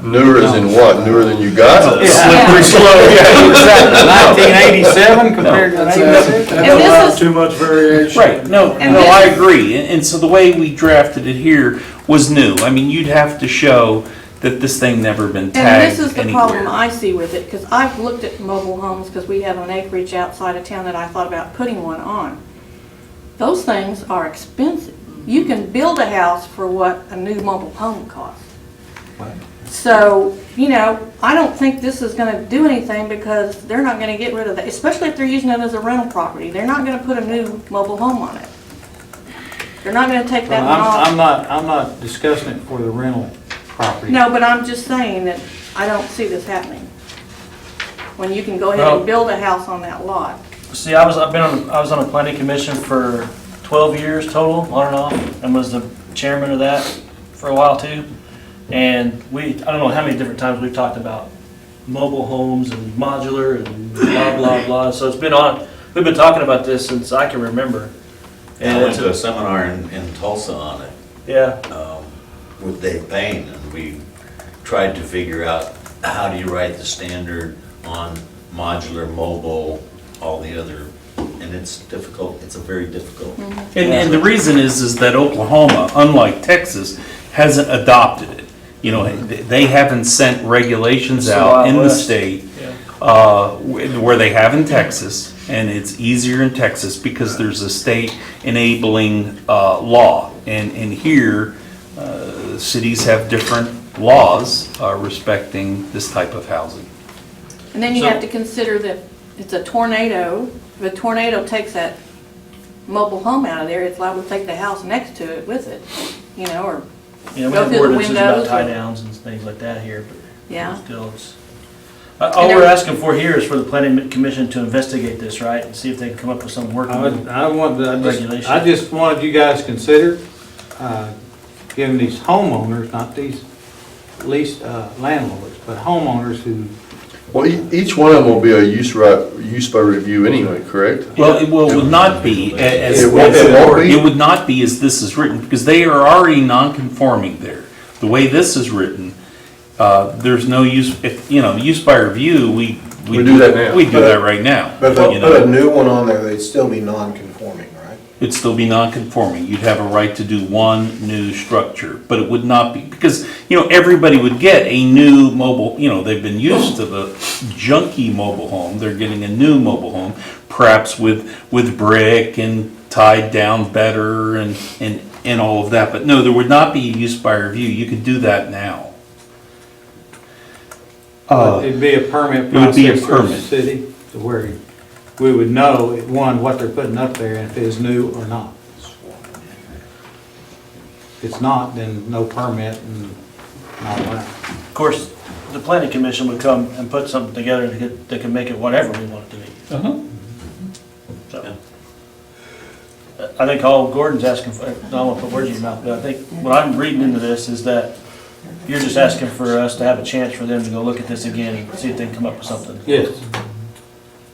Newer as in what? Newer than you got? slippery slope, yeah, exactly. 1987 compared to 86? And this is, Too much variation. Right, no, And no, this- I agree. And so the way we drafted it here was new. I mean, you'd have to show that this thing never been and tagged this is the problem anywhere. I see with it, because I've looked at mobile homes, because we have an acreage outside of town that I thought about putting one on. Those things are expensive. You can build a house for what a new mobile home costs. So, you know, I don't think this is gonna do anything because they're not gonna get rid of that, especially if they're using it as a rental property. They're not gonna put a new mobile home on it. They're not gonna take that one off. I'm not discussing it for the rental property. No, but I'm just saying that I don't see this happening. When you can go ahead Well- and build a house on that lot. See, I was on a planning commission for 12 years total, on and off, and was the chairman of that for a while too. And I don't know how many different times we've talked about mobile homes and modular and blah, blah, blah. So we've been talking about this since I can remember. And I went to a seminar in Tulsa on it, Yeah, with Dave Payne, and we tried to figure out how do you write the standard on modular, mobile, all the other, and it's difficult, it's a very difficult. And the reason is that Oklahoma, unlike Texas, hasn't adopted it. You know, they haven't sent regulations It's the out Wild in the West. state yeah. where they have in Texas, and it's easier in Texas because there's a state enabling law. And here, cities have different laws respecting this type of housing. And then you So- have to consider that it's a tornado. If a tornado takes that mobile home out of there, it's liable to take the house next to it with it, you know, or, Yeah, we Go have through the ordinances about windows tie or- downs and things like that here, but yeah. still it's. All we're asking for here is for the planning commission to investigate this, right, and see if they can come up with some workable. I just wanted you guys to consider, giving these homeowners, not these leased landlords, but homeowners who, Well, each one of them will be a use by review anyway, correct? Well, it would not be as, It won't be? it would not be as this is written, because they are already non-conforming there. The way this is written, there's no use, use by review, we do that now. We do that right now. But if you they put know. a new one on there, they'd still be non-conforming, right? It'd still be non-conforming. You'd have a right to do one new structure, but it would not be, because, everybody would get a new mobile, they've been used to the junky mobile home. They're getting a new mobile home, perhaps with brick and tied down better and all of that. But no, there would not be a use by review. You could do that now. it'd be a permit It would be a process for the permit. city, to where we would know, one, what they're putting up there, and if it's new or not. If it's not, then no permit and not allowed. Of course, the planning commission would come and put something together that could make it whatever we want it to be. Uh-huh. So, I think all Gordon's asking for, I don't want to put words in your mouth, but I think what I'm reading into this is that you're just asking for us to have a chance for them to go look at this again and see if they can come up with something. Yes,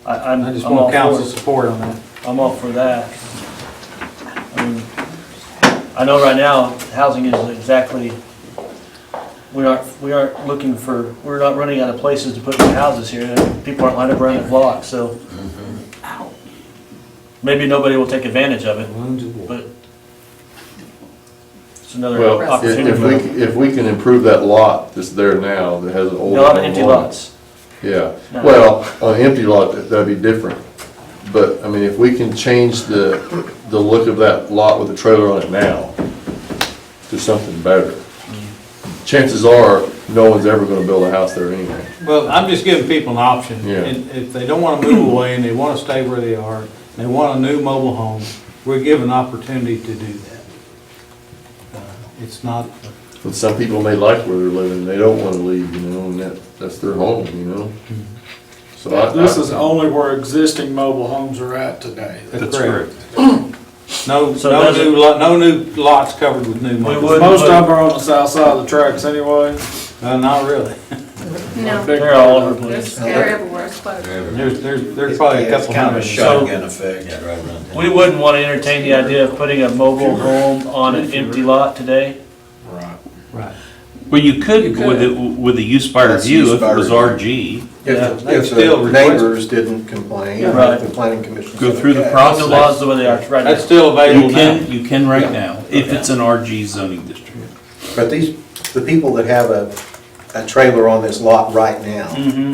I'm I just I'm all want council for, support on that. I'm all for that. I mean, I know right now, housing is exactly, we aren't looking for, we're not running out of places to put new houses here. People aren't lined up around the block, so maybe nobody will take advantage of it, but it's another Well, opportunity. if we can improve that lot that's there now, that has an old. A lot of empty lots. Yeah, No. well, on an empty lot, that'd be different. But, I mean, if we can change the look of that lot with the trailer on it now, to something better. Chances are, no one's ever gonna build a house there anyway. Well, I'm just giving people an option. Yeah. And if they don't want to move away and they want to stay where they are, and they want a new mobile home, we're given opportunity to do that. It's not, But some people may like where they're living, they don't wanna leave, you know, and that's their home, you know? So This is only where existing mobile homes are at today. that's correct. No, So no does it- new lot, no new lots covered with new mobile. would- Most of them are on the south side of the tracks anyway. Not really. No, They're all over the place. they're everywhere, it's close. There's probably a It's couple kind of a hundred. shotgun effect. Yeah, right around town. We wouldn't want to entertain the idea of putting a mobile home on an empty lot today? Right. Right. Well, you could with the use by That's review use if by it was review. RG. Yeah, If they the, if still the request- neighbors didn't complain, Right. if the planning commission. Go said, through the okay. On the laws the way they are right now. That's still available now. You can right now, if it's an RG zoning district. But the people that have a trailer on this lot right now, Mm-hmm.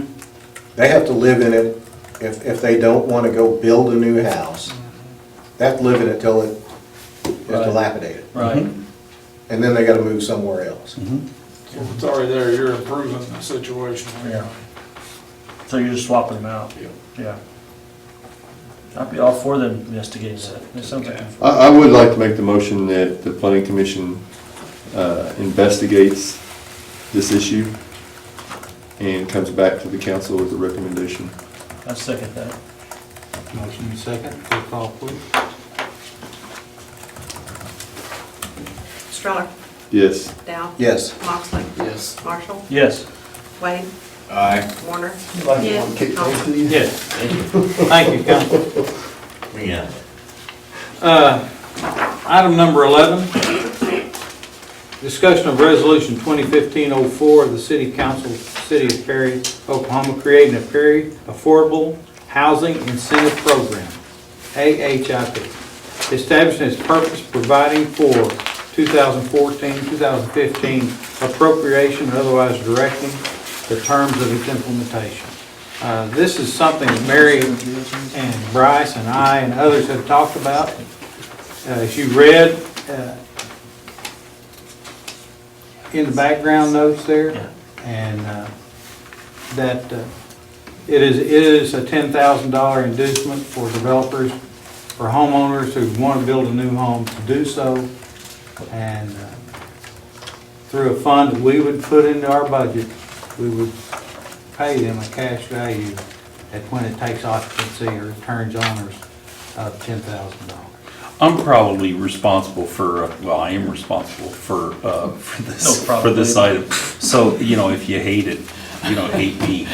they have to live in it, if they don't want to go build a new house, they have to live in it till it is Right. dilapidated. Right. And then they gotta move somewhere else. If it's already there, you're improving the situation. So you're just swapping them out? Yeah. I'd be all for them investigating that. It sounds like. I would like to make the motion that the planning commission investigates this issue and comes back to the council with a recommendation. I second that. Motion and second, roll call please. Stroller, Yes. Dow, Yes. Moxley, Yes. Marshall, Yes. Wade, Aye. Warner. Yes. Yes. Thank you, Council. Yeah. Item number 11, discussion of resolution 2015-04 of the City Council, City of Perry, Oklahoma, creating a Perry Affordable Housing Incentive Program, AHIP, establishing its purpose, providing for 2014-2015 appropriation, or otherwise directing the terms of its implementation. This is something that Mary and Bryce and I and others have talked about. As you read in the background notes there, and that it is a $10,000 inducement for developers, for homeowners who want to build a new home to do so, and through a fund that we would put into our budget, we would pay them a cash value at when it takes occupancy or turns owners of $10,000. I'm probably responsible for, well, I am responsible for this, No problem. for this item. So, you know, if you hate it, you don't hate me.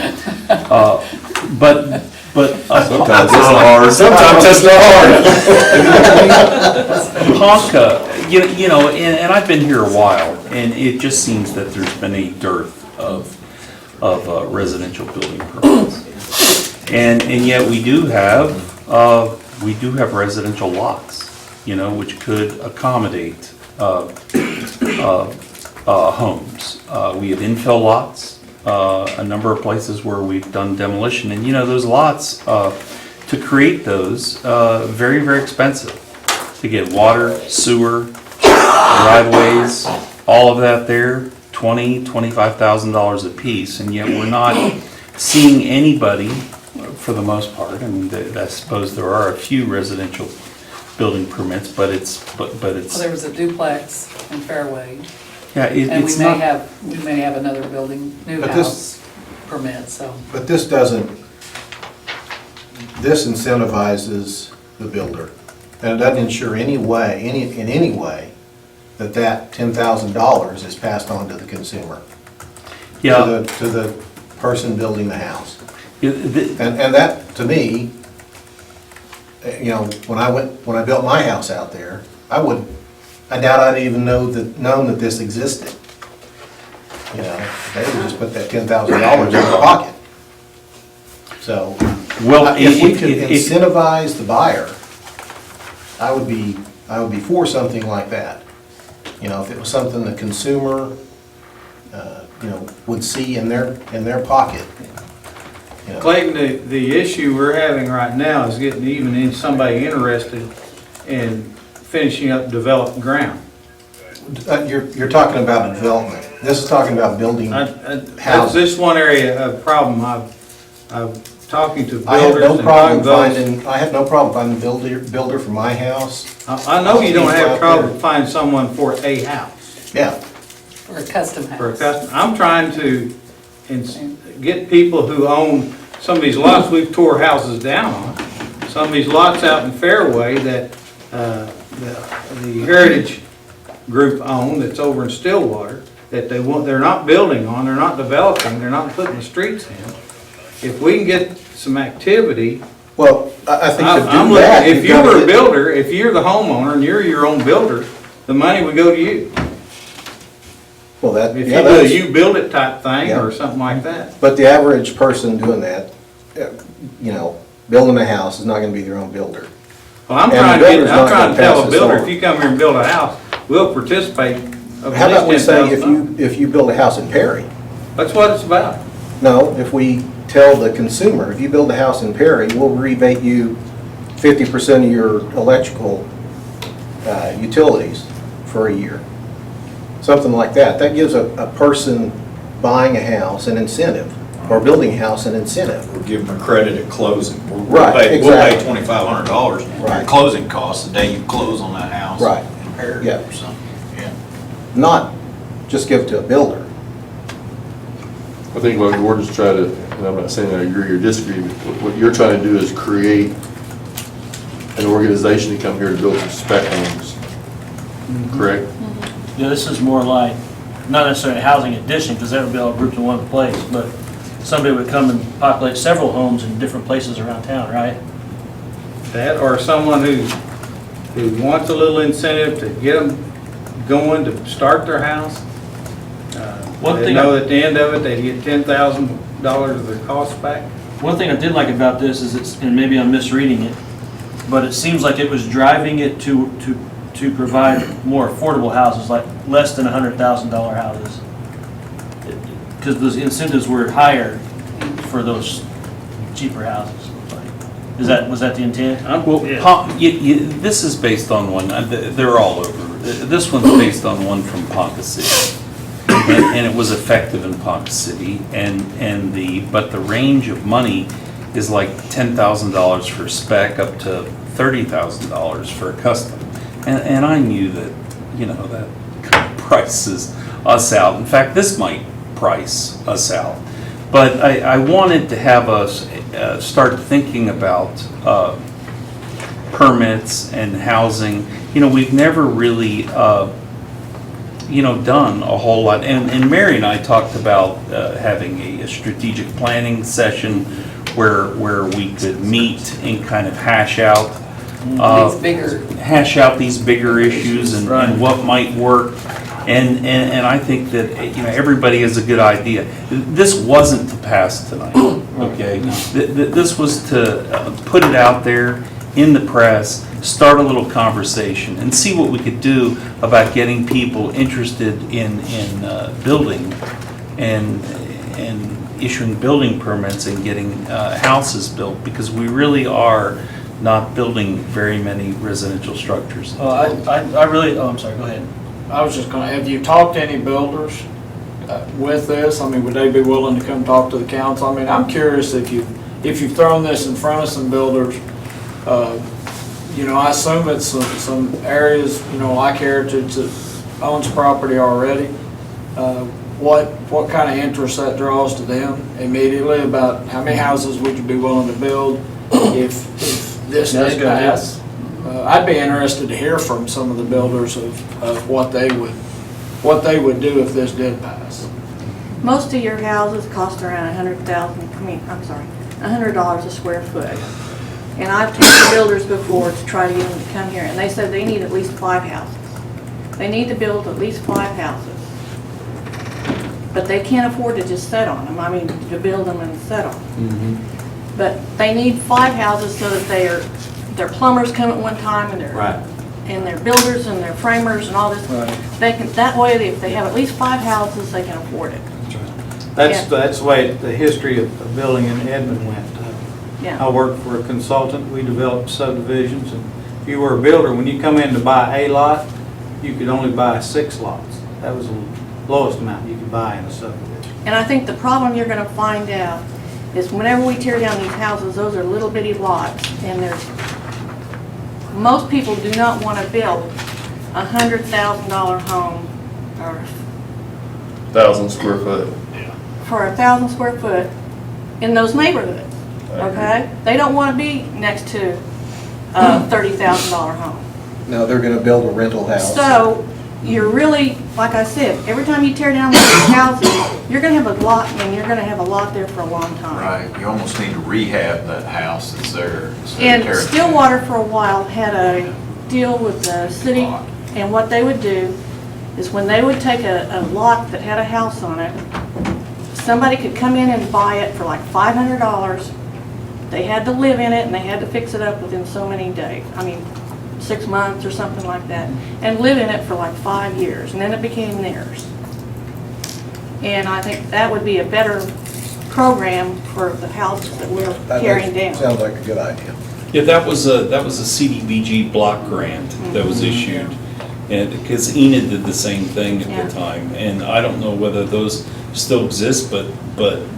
But. Sometimes it's hard. Sometimes it's not hard. Ponca, you know, and I've been here a while, and it just seems that there's been a dearth of residential building permits. And yet we do have residential lots, you know, which could accommodate homes. We have infill lots, a number of places where we've done demolition, and you know, those lots, to create those, very, very expensive. To get water, sewer, driveways, all of that there, $25,000 a piece, and yet we're not seeing anybody, for the most part, I mean, I suppose there are a few residential building permits, but it's. Well, there was a duplex in Fairway, Yeah, and it's not. we may have another building, new But house permit, so. But this incentivizes the builder. And it doesn't ensure in any way, that $10,000 is passed on to the consumer. Yeah. To the person building the house. Yeah, And that, to me, you know, when I built my house out there, I doubt I'd even known that this existed. You know, they would just put that $10,000 in their pocket. So, Well, if we could incentivize the buyer, I would be for something like that. You know, if it was something the consumer, you know, would see in their pocket. You know. Clayton, the issue we're having right now is getting even somebody interested in finishing up developed ground. You're talking about development. This is talking about building That's houses. this one area of problem. I'm talking to I have builders no and problem those. finding a builder for my house. I know you don't have Out trouble there. finding someone for a house, Yeah. Or a custom house. for a custom. I'm trying to get people who own some of these lots we've tore houses down on. Some of these lots out in Fairway that the Heritage Group own, that's over in Stillwater, that they're not building on, they're not developing, they're not putting the streets in. If we can get some activity, Well, I think to I'm do looking, that. if you've you gotta were a get- builder, if you're the homeowner and you're your own builder, the money would go to you. Well, that, If yeah, you do a that's, you build it type thing Yeah. or something like that. but the average person doing that, building a house is not gonna be their own builder. Well, I'm And the trying builder's to not tell gonna pass a this builder, on. if you come here and build a house, we'll participate of How at about we least say $10,000. if you build a house in Perry? That's what it's about. No, if we tell the consumer, if you build a house in Perry, we'll rebate you 50% of your electrical utilities for a year. Something like that. That gives a person buying a house an incentive, or building a house an incentive. We'll give them a credit at closing. We'll Right, pay exactly. $2,500 Right. in closing costs the day you close on that house. Right. In Perry Yeah. or something, yeah. Not just give it to a builder. I think what we're just trying to, and I'm not saying I agree or disagree, but what you're trying to do is create an organization to come here to build some spec homes, correct? Yeah, this is more like, not necessarily a housing addition, because that would be all grouped in one place, but somebody would come and populate several homes in different places around town, right? That, or someone who wants a little incentive to get them going to start their house. One They thing know at the end of it, they get $10,000 of their costs back. One thing I did like about this is it's, and maybe I'm misreading it, but it seems like it was driving it to provide more affordable houses, like less than $100,000 houses. Because those incentives were higher for those cheaper houses. Was that the intent? Well, this is based on one, they're all over. This one's based on one from Ponca City. And it was effective in Ponca City, but the range of money is like $10,000 for spec up to $30,000 for a custom. And I knew that, that kind of prices us out. In fact, this might price us out. But I wanted to have us start thinking about permits and housing. We've never really done a whole lot. And Mary and I talked about having a strategic planning session where we could meet and kind of hash out these bigger issues and what might work. And I think that, everybody has a good idea. This wasn't to pass tonight, okay? This was to put it out there in the press, start a little conversation, and see what we could do about getting people interested in building and issuing building permits and getting houses built, because we really are not building very many residential structures. I'm sorry, go ahead. I was just gonna, have you talked to any builders with this? I mean, would they be willing to come talk to the council? I mean, I'm curious if you've thrown this in front of some builders. I assume it's some areas, like Heritage that owns property already. What kind of interest that draws to them immediately about how many houses would you be willing to build if this did pass? I'd be interested to hear from some of the builders of what they would do if this did pass. Most of your houses cost around $100 a square foot. And I've taken builders before to try to get them to come here, and they said they need at least 5 houses. They need to build at least 5 houses. But they can't afford to just sit on them, to build them and sit on them. But they need 5 houses so that their plumbers come at one time, and their builders and their framers and all this. They can, that way, if they have at least 5 houses, they can afford it. That's the way the history of building in Edmond went. Yeah. I worked for a consultant, we developed subdivisions, and if you were a builder, when you come in to buy a lot, you could only buy 6 lots. That was the lowest amount you could buy in a subdivision. And I think the problem you're gonna find out is whenever we tear down these houses, those are little bitty lots, and most people do not wanna build $100,000 home or 1,000 square foot. for 1,000 square foot in those neighborhoods, okay? They don't wanna be next to a $30,000 home. No, they're gonna build a rental house. So, you're really, like I said, every time you tear down these houses, you're gonna have a lot, and you're gonna have a lot there for a long time. Right, you almost need to rehab that house that's there. instead of And tearing it down. Stillwater for a while had a deal with the city, and what they would do is when they would take a lot that had a house on it, somebody could come in and buy it for like $500. They had to live in it and they had to fix it up within so many days. 6 months or something like that, and live in it for like 5 years, and then it became theirs. And I think that would be a better program for the houses that we're tearing down. Sounds like a good idea. Yeah, that was a CDBG block grant that was issued. And, because Enid did the same thing Yeah. at the time, and I don't know whether those still exist, but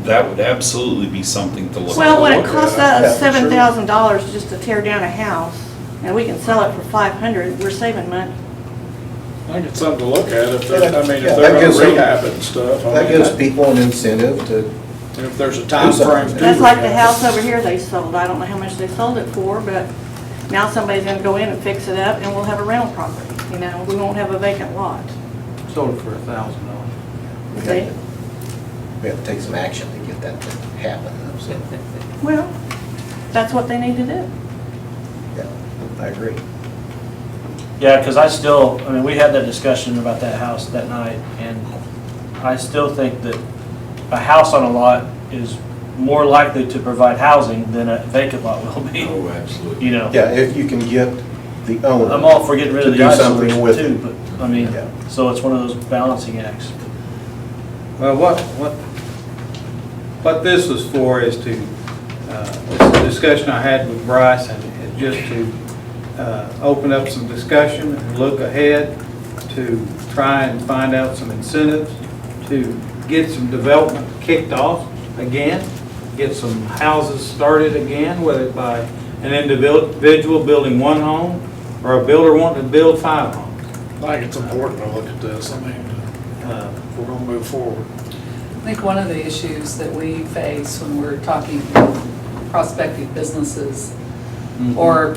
that would absolutely be something to look at. Well, when it costs us Yeah, sure. $7,000 just to tear down a house, and we can sell it for $500, we're saving money. I think it's something to look at if Yeah, they're, if that they're gonna gives them- rehab it and stuff. That gives people an incentive to, And if there's a time frame to That's like the rehab. house over here they sold. I don't know how much they sold it for, but now somebody's gonna go in and fix it up, and we'll have a rental property. We won't have a vacant lot. Sold it for $1,000. See? we have to take some action to get that to happen. So, Well, that's what they need to do. yeah, I agree. Yeah, because we had that discussion about that house that night, and I still think that a house on a lot is more likely to provide housing than a vacant lot will be. Oh, absolutely. Yeah, if you can get the owner. I'm all for getting rid of to the do eyesores something with too, it. but, Yeah. so it's one of those balancing acts. Well, what this was for is to, it's a discussion I had with Bryce, and just to open up some discussion and look ahead to try and find out some incentives to get some development kicked off again, get some houses started again, whether it by an individual building one home or a builder wanting to build 5 homes. I think it's important to look at this. If we're gonna move forward. I think one of the issues that we face when we're talking prospective businesses or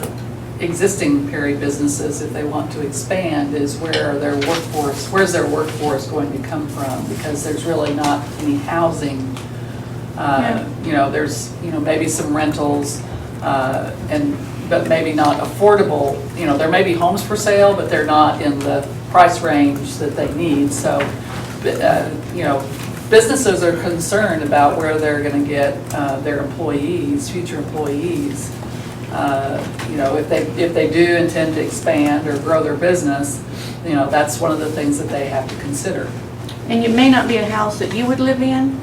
existing Perry businesses, if they want to expand, is where's their workforce going to come from? Because there's really not any housing. There's, maybe some rentals, but maybe not affordable. There may be homes for sale, but they're not in the price range that they need. So, businesses are concerned about where they're going to get their employees, future employees. If they do intend to expand or grow their business, that's one of the things that they have to consider. And it may not be a house that you would live in,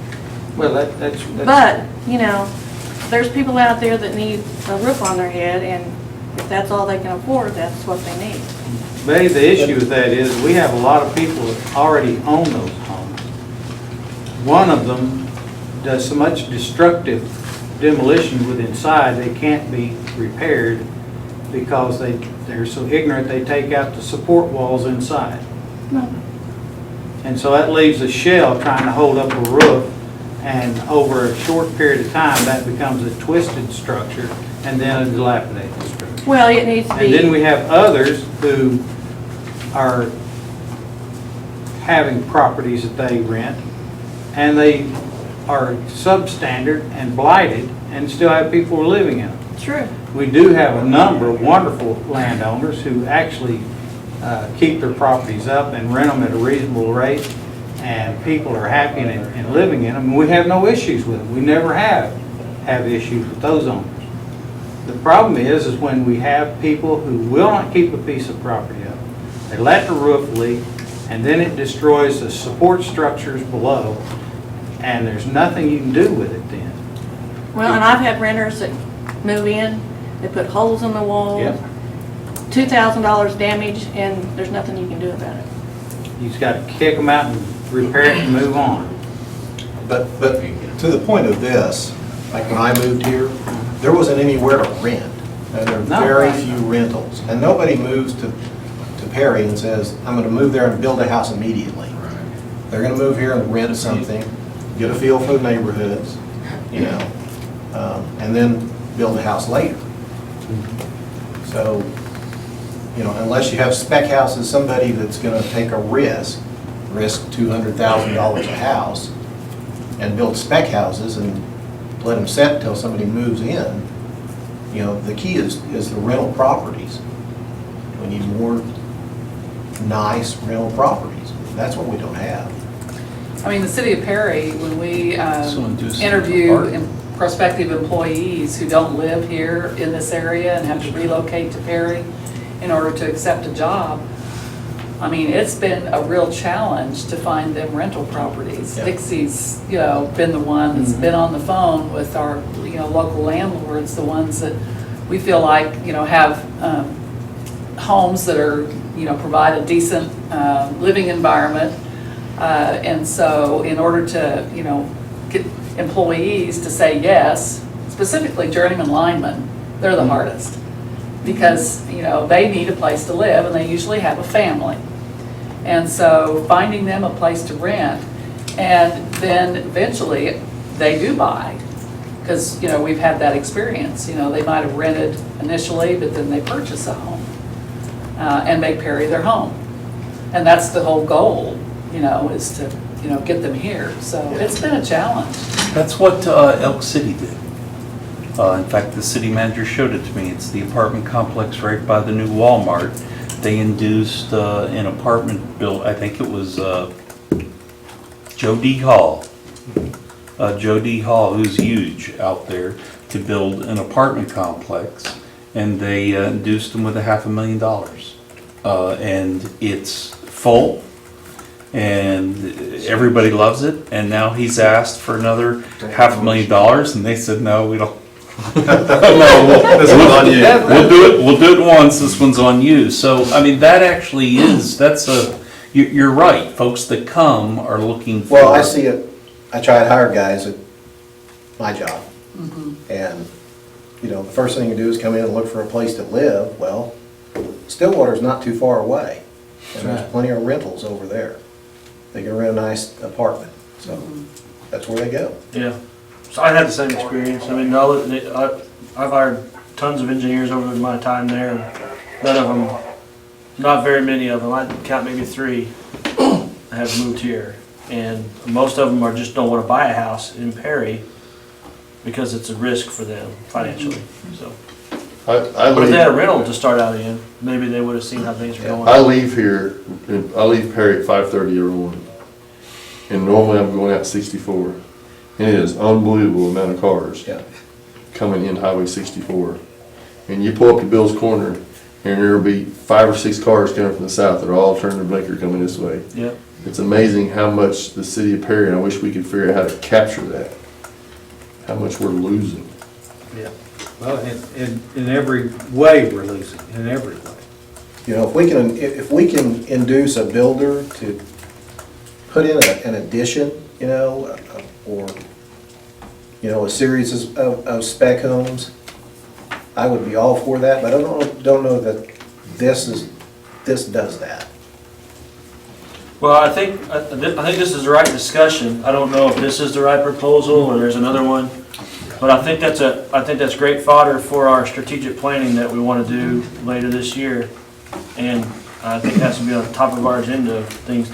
Well, that's. but, there's people out there that need a roof on their head, and if that's all they can afford, that's what they need. Maybe the issue with that is we have a lot of people that already own those homes. One of them does so much destructive demolition with inside, they can't be repaired because they're so ignorant, they take out the support walls inside. No. And so that leaves a shell trying to hold up a roof, and over a short period of time, that becomes a twisted structure and then a dilapidated structure. Well, it needs to be. And then we have others who are having properties that they rent, and they are substandard and blighted, and still have people living in them. True. We do have a number of wonderful landowners who actually keep their properties up and rent them at a reasonable rate, and people are happy and living in them, and we have no issues with them. We never have issues with those owners. The problem is when we have people who will not keep a piece of property up. They let the roof leak, and then it destroys the support structures below, and there's nothing you can do with it then. Well, and I've had renters that move in, they put holes in the walls. Yep. $2,000 damage, and there's nothing you can do about it. You just gotta kick them out and repair it and move on. But to the point of this, like when I moved here, there wasn't anywhere to rent. And there No. are very few rentals. And nobody moves to Perry and says, I'm gonna move there and build a house immediately. They're gonna move here and rent something, get a feel for the neighborhoods, you know, and then build a house later. So, you know, unless you have spec houses, somebody that's gonna take a risk $200,000 a house, and build spec houses and let them set until somebody moves in, you know, the key is the rental properties. We need more nice rental properties. That's what we don't have. I mean, the city of Perry, when we Someone do some interview art. prospective employees who don't live here in this area and have to relocate to Perry in order to accept a job, I mean, it's been a real challenge to find them rental properties. Yeah. Dixie's, you know, been the one that's been on the phone with our, you know, local landlords, the ones that we feel like, you know, have homes that are, you know, provide a decent living environment. And so in order to, you know, get employees to say yes, specifically journeyman linemen, they're the hardest. Because, you know, they need a place to live and they usually have a family. And so finding them a place to rent, and then eventually they do buy. Because, you know, we've had that experience. You know, they might have rented initially, but then they purchase a home and make Perry their home. And that's the whole goal, you know, is to, you know, get them here. So it's been a challenge. That's what Elk City did. In fact, the city manager showed it to me. It's the apartment complex right by the new Walmart. They induced an apartment built, I think it was Joe D. Hall. Joe D. Hall, who's huge out there, to build an apartment complex. And they induced them with $500,000. And it's full. And everybody loves it. And now he's asked for another $500,000, and they said, no, we don't. This one's on you. We'll do it once, this one's on you. So, I mean, that actually is, you're right, folks that come are looking for. Well, I see it, I try to hire guys at my job. And, you know, the first thing you do is come in and look for a place to live. Well, Stillwater's not too far away. And there's plenty of rentals over there. They can rent a nice apartment, so that's where they go. Yeah. So I had the same experience. I mean, I've hired tons of engineers over my time there. And none of them, not very many of them, I count maybe 3, have moved here. And most of them are just don't want to buy a house in Perry because it's a risk for them financially. So, but if they had a rental to start out in, maybe they would have seen how things were going. I leave here, I leave Perry at 5:30 every morning. And normally I'm going out 64. And it is unbelievable amount of cars coming in Highway 64. And you pull up to Bill's Corner, and there'll be 5 or 6 cars coming from the south that are all turning their blinker coming this way. Yeah. It's amazing how much the city of Perry, and I wish we could figure out how to capture that, how much we're losing. Yeah. Well, in every way, we're losing, in every way. You know, if we can induce a builder to put in an addition, you know, or, you know, a series of spec homes, I would be all for that, but I don't know that this does that. Well, I think this is the right discussion. I don't know if this is the right proposal or there's another one, but I think that's great fodder for our strategic planning that we want to do later this year, and I think it has to be on the top of our agenda of things,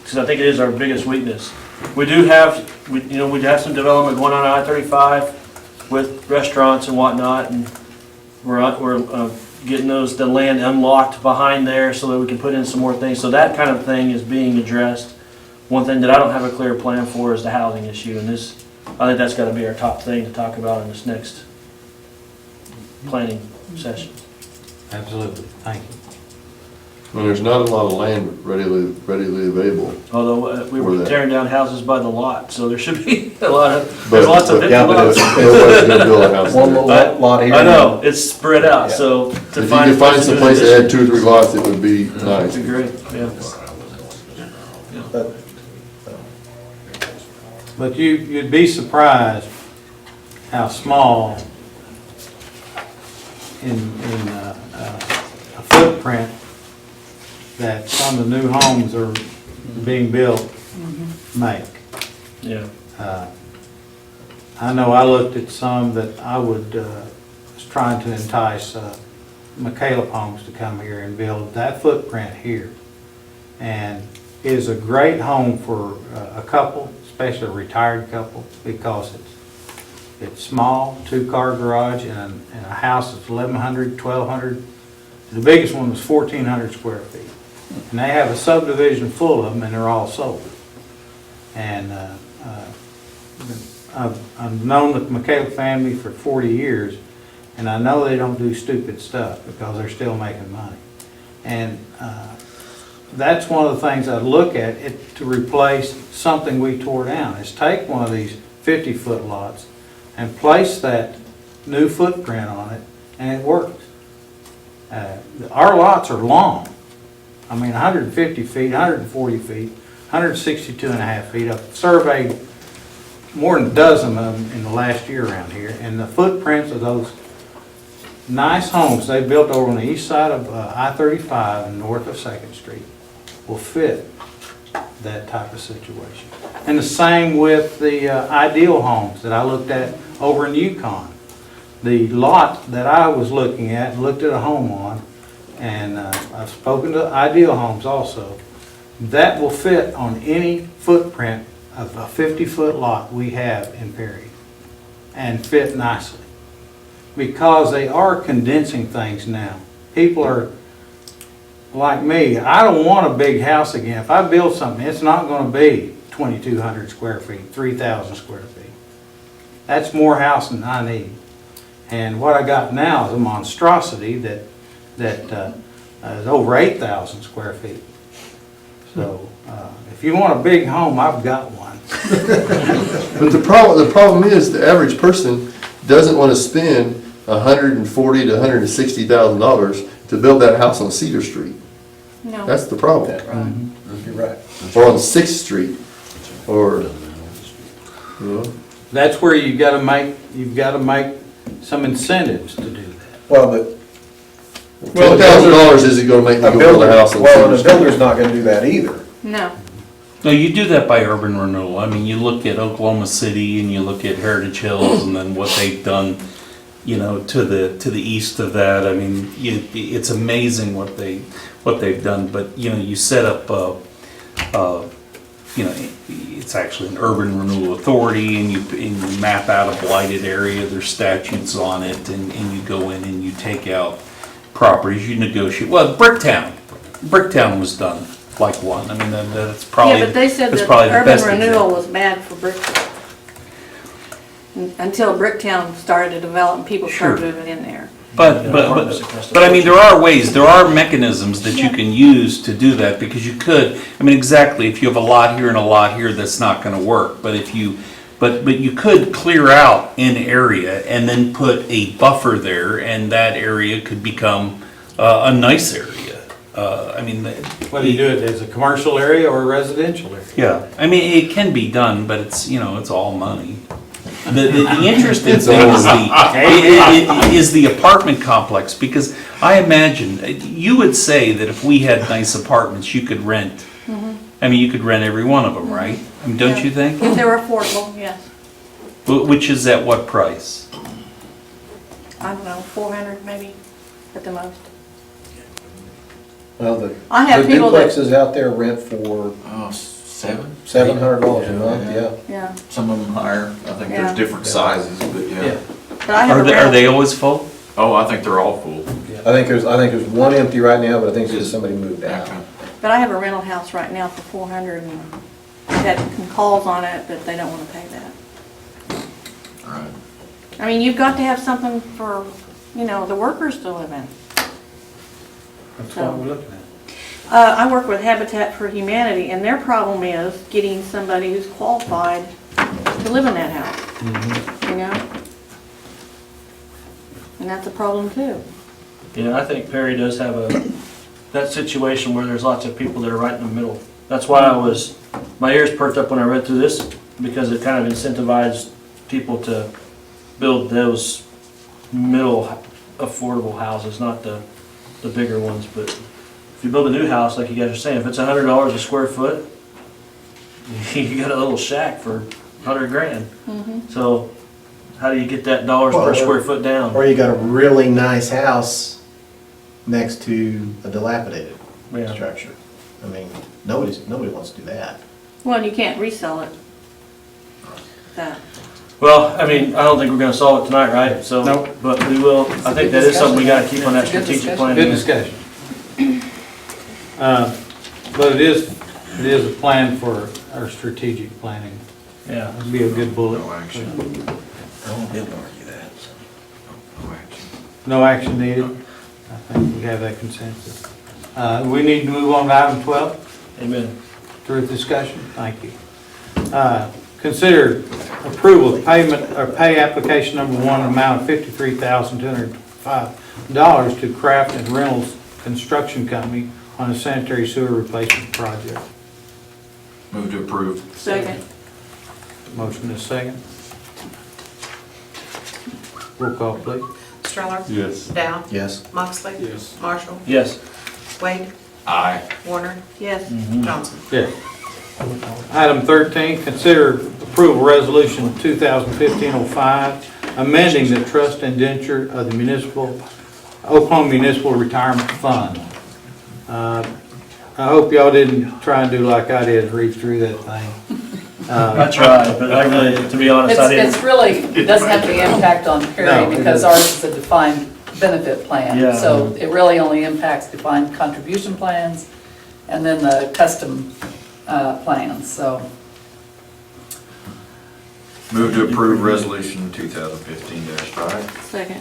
because I think it is our biggest weakness. We do have, we have some development going on I-35 with restaurants and whatnot, and we're getting the land unlocked behind there so that we can put in some more things. So that kind of thing is being addressed. One thing that I don't have a clear plan for is the housing issue, and I think that's got to be our top thing to talk about in this next planning session. Absolutely. Thank you. And there's not a lot of land readily available. Although we For were that. tearing down houses by the lot, so there should be a lot of, But- there's lots of but- empty lots. Nobody's gonna build a house One there. little lot here. I know, it's spread out, Yeah. so to If you find. could find some place that had 2 or 3 lots, it would be nice. It'd be great, yeah. But But you'd be surprised how small in a footprint that some of the new homes are being built make. Yeah. I know I looked at some that I would, was trying to entice McCaleb Homes to come here and build that footprint here. And it is a great home for a couple, especially a retired couple, because it's small, 2-car garage, and a house that's 1,100, 1,200. The biggest one was 1,400 square feet. And they have a subdivision full of them, and they're all sold. And I've known the McCaleb family for 40 years, and I know they don't do stupid stuff because they're still making money. And that's one of the things I'd look at it to replace something we tore down, is take one of these 50-foot lots and place that new footprint on it, and it works. Our lots are long. I mean, 150 feet, 140 feet, 162 and a half feet. I've surveyed more than a dozen of them in the last year around here, and the footprints of those nice homes they built over on the east side of I-35 and north of 2nd Street will fit that type of situation. And the same with the Ideal Homes that I looked at over in Yukon. The lot that I was looking at, looked at a home on, and I've spoken to Ideal Homes also, that will fit on any footprint of a 50-foot lot we have in Perry and fit nicely. Because they are condensing things now. People are like me, I don't want a big house again. If I build something, it's not going to be 2,200 square feet, 3,000 square feet. That's more house than I need. And what I got now is a monstrosity that is over 8,000 square feet. So if you want a big home, I've got one. But the problem is the average person doesn't want to spend $140,000 to $160,000 to build that house on Cedar Street. No. That's the problem. you're right. Or on 6th Street, or, you know. That's where you've got to make some incentives to do that. Well, but $10,000 isn't gonna make me a go build a house builder, on well, Cedar and a Street. builder's not gonna do that either. No. No, you do that by urban renewal. I mean, you look at Oklahoma City and you look at Heritage Hills and then what they've done, you know, to the east of that. I mean, it's amazing what they've done. But you know, you set up, you know, it's actually an urban renewal authority, and you map out a blighted area. There's statutes on it, and you go in and you take out properties. You negotiate. Well, Bricktown was done like one. I mean, that's probably Yeah, but they said that's that probably the urban best renewal example. was bad for Bricktown. Until Bricktown started to develop and people started Sure. moving in there. But I mean, there are mechanisms that you can use to do that, because you could, I mean, exactly, if you have a lot here and a lot here, that's not gonna work. But if you, but you could clear out an area and then put a buffer there, and that area could become a nice area. I mean. Whether you do it as a commercial area or a residential area. Yeah, I mean, it can be done, but it's, you know, it's all money. The interesting thing is the apartment complex, because I imagine, you would say that if we had nice apartments, you could rent. I mean, you could rent every one of them, right? I mean, don't you think? If they were affordable, yes. Which is at what price? I don't know, 400 maybe at the most. Well, the I have the people that- duplexes out there rent for $700 a month, yeah. Yeah. Some of them higher. I think Yeah. there's different sizes, but yeah. But I have a Are rental. they always full? Oh, I think they're all full. I think there's one empty right now, but I think it's because somebody moved out. But I have a rental house right now for 400 and I've had some calls on it, but they don't want to pay that. All right. I mean, you've got to have something for, you know, the workers to live in. That's what we're looking at. I work with Habitat for Humanity, and their problem is getting somebody who's qualified to live in that house, you know? And that's a problem too. Yeah, I think Perry does have that situation where there's lots of people that are right in the middle. That's why my ears perked up when I read through this, because it kind of incentivized people to build those middle affordable houses, not the bigger ones. But if you build a new house, like you guys are saying, if it's $100 a square foot, you got a little shack for $100 grand. So how do you get that dollars per square foot down? Or you got a really nice house next to a dilapidated Yeah. structure. I mean, nobody wants to do that. Well, you can't resell it. That. Well, I mean, I don't think we're gonna solve it tonight, right? So, Nope. but we will, I think that is something we gotta keep on that It's a good strategic discussion. plan. Good discussion. But it is a plan for our strategic planning. Yeah. It'd be a good bullet. No action. I didn't argue that, so, no action. No action needed. I think we have that consensus. We need to move on to item 12. Amen. Through discussion, thank you. Consider approval of payment, or pay application number 1, amount of $53,205 to Craft and Reynolds Construction Company on a sanitary sewer replacement project. Move to approve. Second. Motion is second. Roll call, please. Stroller? Yes. Dow? Yes. Moxley? Yes. Marshall? Yes. Wade? Aye. Warner? Yes. Johnson? Yes. Item 13, consider approval resolution 2015-05, amending the trust indenture of the Oklahoma Municipal Retirement Fund. I hope y'all didn't try and do like I did, read through that thing. I tried, but I really, to be honest, I didn't. It's really, it doesn't have any impact on No, Perry it because doesn't. ours is a defined benefit plan. Yeah. So it really only impacts defined contribution plans and then the custom plans, so. Move to approve resolution 2015-5. Second.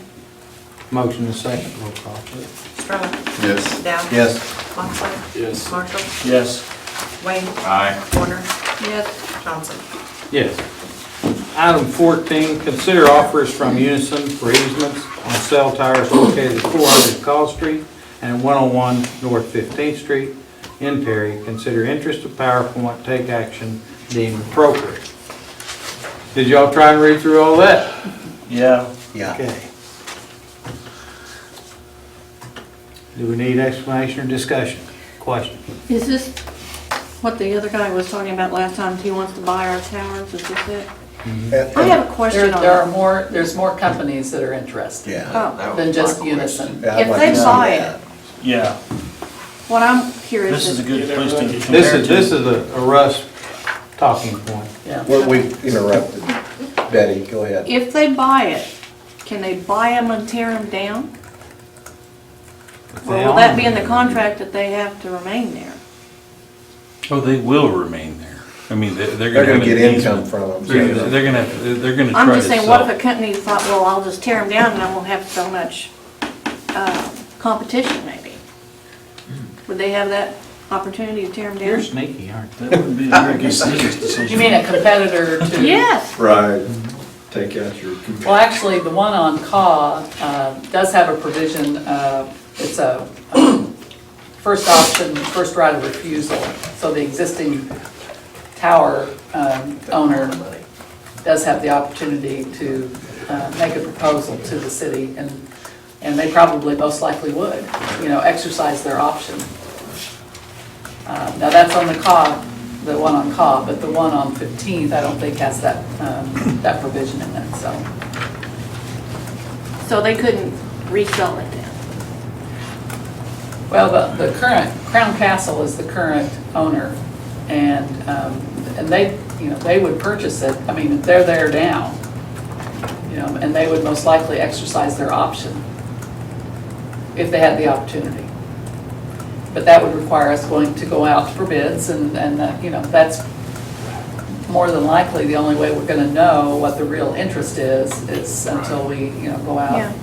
Motion is second, roll call, please. Stroller? Yes. Dow? Yes. Moxley? Yes. Marshall? Yes. Wade? Aye. Warner? Yes. Johnson? Yes. Item 14, consider offers from Unison for easements on cell towers located at 400 Call Street and 101 North 15th Street in Perry. Consider interest of PowerPoint, take action deemed appropriate. Did y'all try and read through all that? Yeah. Yeah. Okay. Do we need explanation or discussion? Question? Is this what the other guy was talking about last time? He wants to buy our towers, is this it? I have a question on that. There's more companies that are interested Yeah. Oh, than just Unison. Yeah, I'd If like they to see buy it, that. Yeah. what I'm curious This is a is, good place to compare This to. is a Russ talking point. Yeah. Well, we interrupted. Betty, go ahead. if they buy it, can they buy them and tear them down? Or will that be in the contract that they have to remain there? Oh, they will remain there. I mean, they're They're gonna gonna have get an income easement. from them. They're gonna try I'm to just saying, what if sell. a company thought, well, I'll just tear them down and I won't have so much competition maybe? Would they have that opportunity to tear them You're down? sneaky, aren't you? That wouldn't be a very good business decision. You mean a competitor to? Yes. Right. Take out your. Well, actually, the one on CAW does have a provision, it's a first option, first right of refusal. So the existing tower owner does have the opportunity to make a proposal to the city, and they probably most likely would, exercise their option. Now, that's on the CAW, the one on CAW, but the one on 15th, I don't think has that, that provision in it, so. So they couldn't resell it then? Well, the current, Crown Castle is the current owner, and they, they would purchase it, I mean, they're there now, and they would most likely exercise their option if they had the opportunity. But that would require us going to go out for bids, and that's more than likely the only way we're gonna know what the real interest is until we, go out Yeah.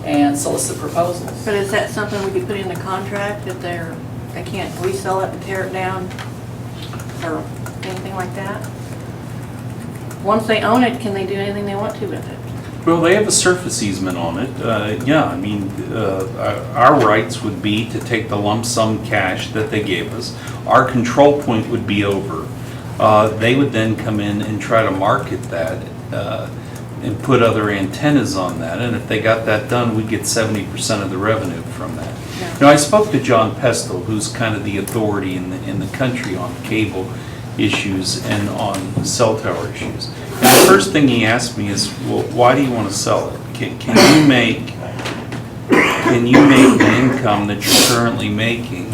and solicit proposals. But is that something we could put in the contract that they're They can't resell it and tear it down or anything like that? Once they own it, can they do anything they want to with it? Well, they have a surface easement on it. Yeah, I mean, our rights would be to take the lump sum cash that they gave us. Our control point would be over. They would then come in and try to market that and put other antennas on that. And if they got that done, we'd get 70% of the revenue from that. Yeah. Now, I spoke to John Pestle, who's kind of the authority in the country on cable issues and on cell tower issues. And the first thing he asked me is, well, why do you want to sell it? Can you make the income that you're currently making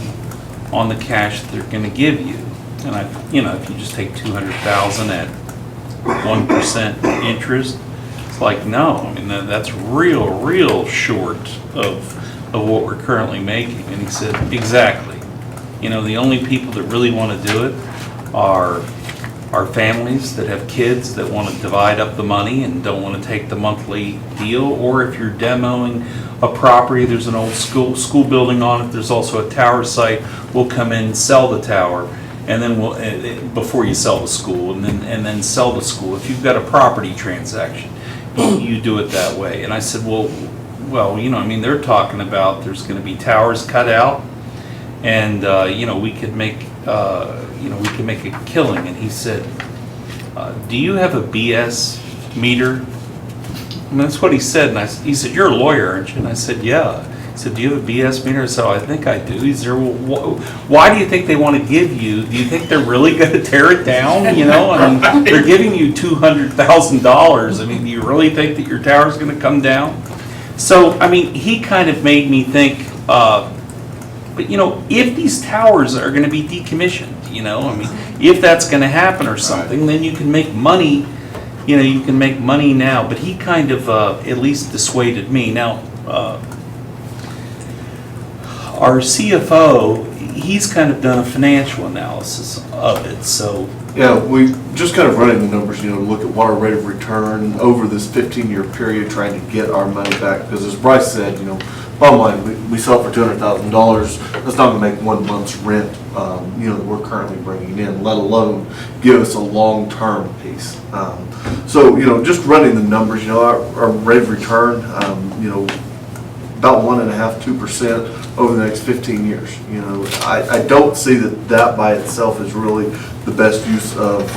on the cash that they're going to give you? And if you just take $200,000 at 1% interest, it's like, no. I mean, that's real short of what we're currently making. And he said, exactly. The only people that really want to do it are families that have kids that want to divide up the money and don't want to take the monthly deal, or if you're demoing a property, there's an old school building on it, there's also a tower site, we'll come in, sell the tower, and then before you sell the school, and then sell the school. If you've got a property transaction, you do it that way. And I said, well, they're talking about there's going to be towers cut out, and we could make a killing. And he said, do you have a BS meter? And that's what he said. And he said, you're a lawyer, aren't you? And I said, yeah. He said, do you have a BS meter? I said, I think I do. He said, well, why do you think they want to give you? Do you think they're really going to tear it down? I mean, they're giving you $200,000. I mean, do you really think that your tower's going to come down? So, I mean, he kind of made me think, but if these towers are going to be decommissioned, if that's going to happen or something, then you can make money, you can make money now. But he kind of at least dissuaded me. Now, our CFO, he's kind of done a financial analysis of it, so. Yeah, we just kind of running the numbers, look at what our rate of return over this 15-year period, trying to get our money back. Because as Bryce said, bottom line, we sell it for $200,000. That's not going to make 1 month's rent, that we're currently bringing in, let alone give us a long-term piece. So, just running the numbers, our rate of return, about 1.5–2% over the next 15 years. I don't see that by itself is really the best use of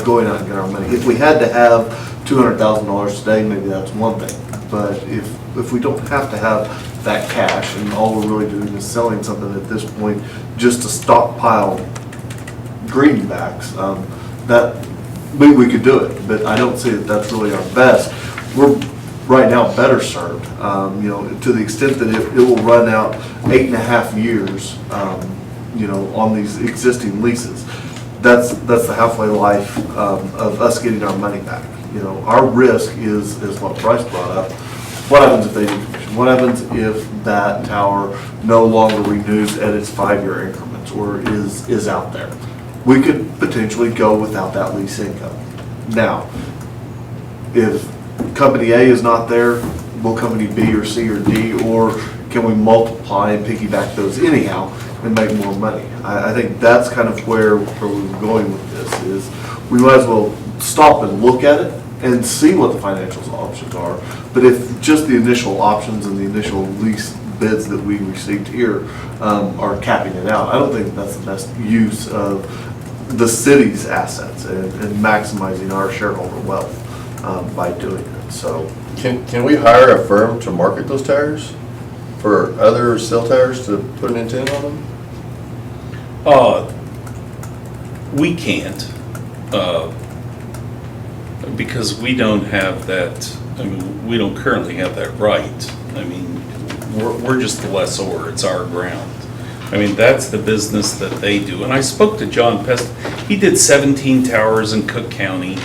going out and getting our money. If we had to have $200,000 today, maybe that's one thing. But if we don't have to have that cash, and all we're really doing is selling something at this point just to stockpile greenbacks, that we could do it. But I don't see that that's really our best. We're right now better served, to the extent that it will run out 8.5 years, on these existing leases. That's the halfway life of us getting our money back. Our risk is what Bryce brought up. What happens if they decommission? What happens if that tower no longer renews at its 5-year increments or is out there? We could potentially go without that lease income. Now, if company A is not there, will company B or C or D, or can we multiply and piggyback those anyhow and make more money? I think that's kind of where we're going with this, is we might as well stop and look at it and see what the financial options are. But if just the initial options and the initial lease bids that we received here are capping it out, I don't think that's the best use of the city's assets and maximizing our shareholder wealth by doing it. So, can we hire a firm to market those towers for other cell towers to put an antenna on them? We can't, because we don't have that, we don't currently have that right. We're just the lessor, it's our ground. That's the business that they do. And I spoke to John Pest, he did 17 towers in Cook County,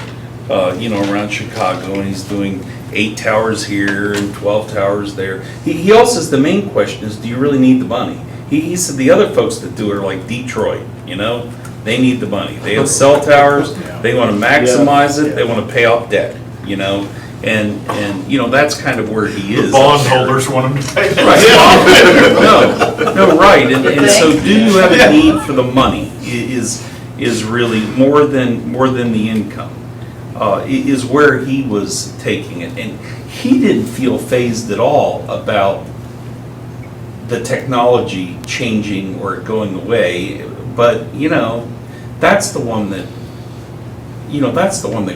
around Chicago, and he's doing 8 towers here and 12 towers there. He also says the main question is, do you really need the money? He said the other folks that do it are like Detroit, they need the money. They have cell towers, they want to maximize it, they want to pay off debt, And, you know, that's kind of where he is. Bondholders want him to take it. No, right, and so do you have a need for the money is really more than the income, is where he was taking it. And he didn't feel fazed at all about the technology changing or going away, but, you know, that's the one that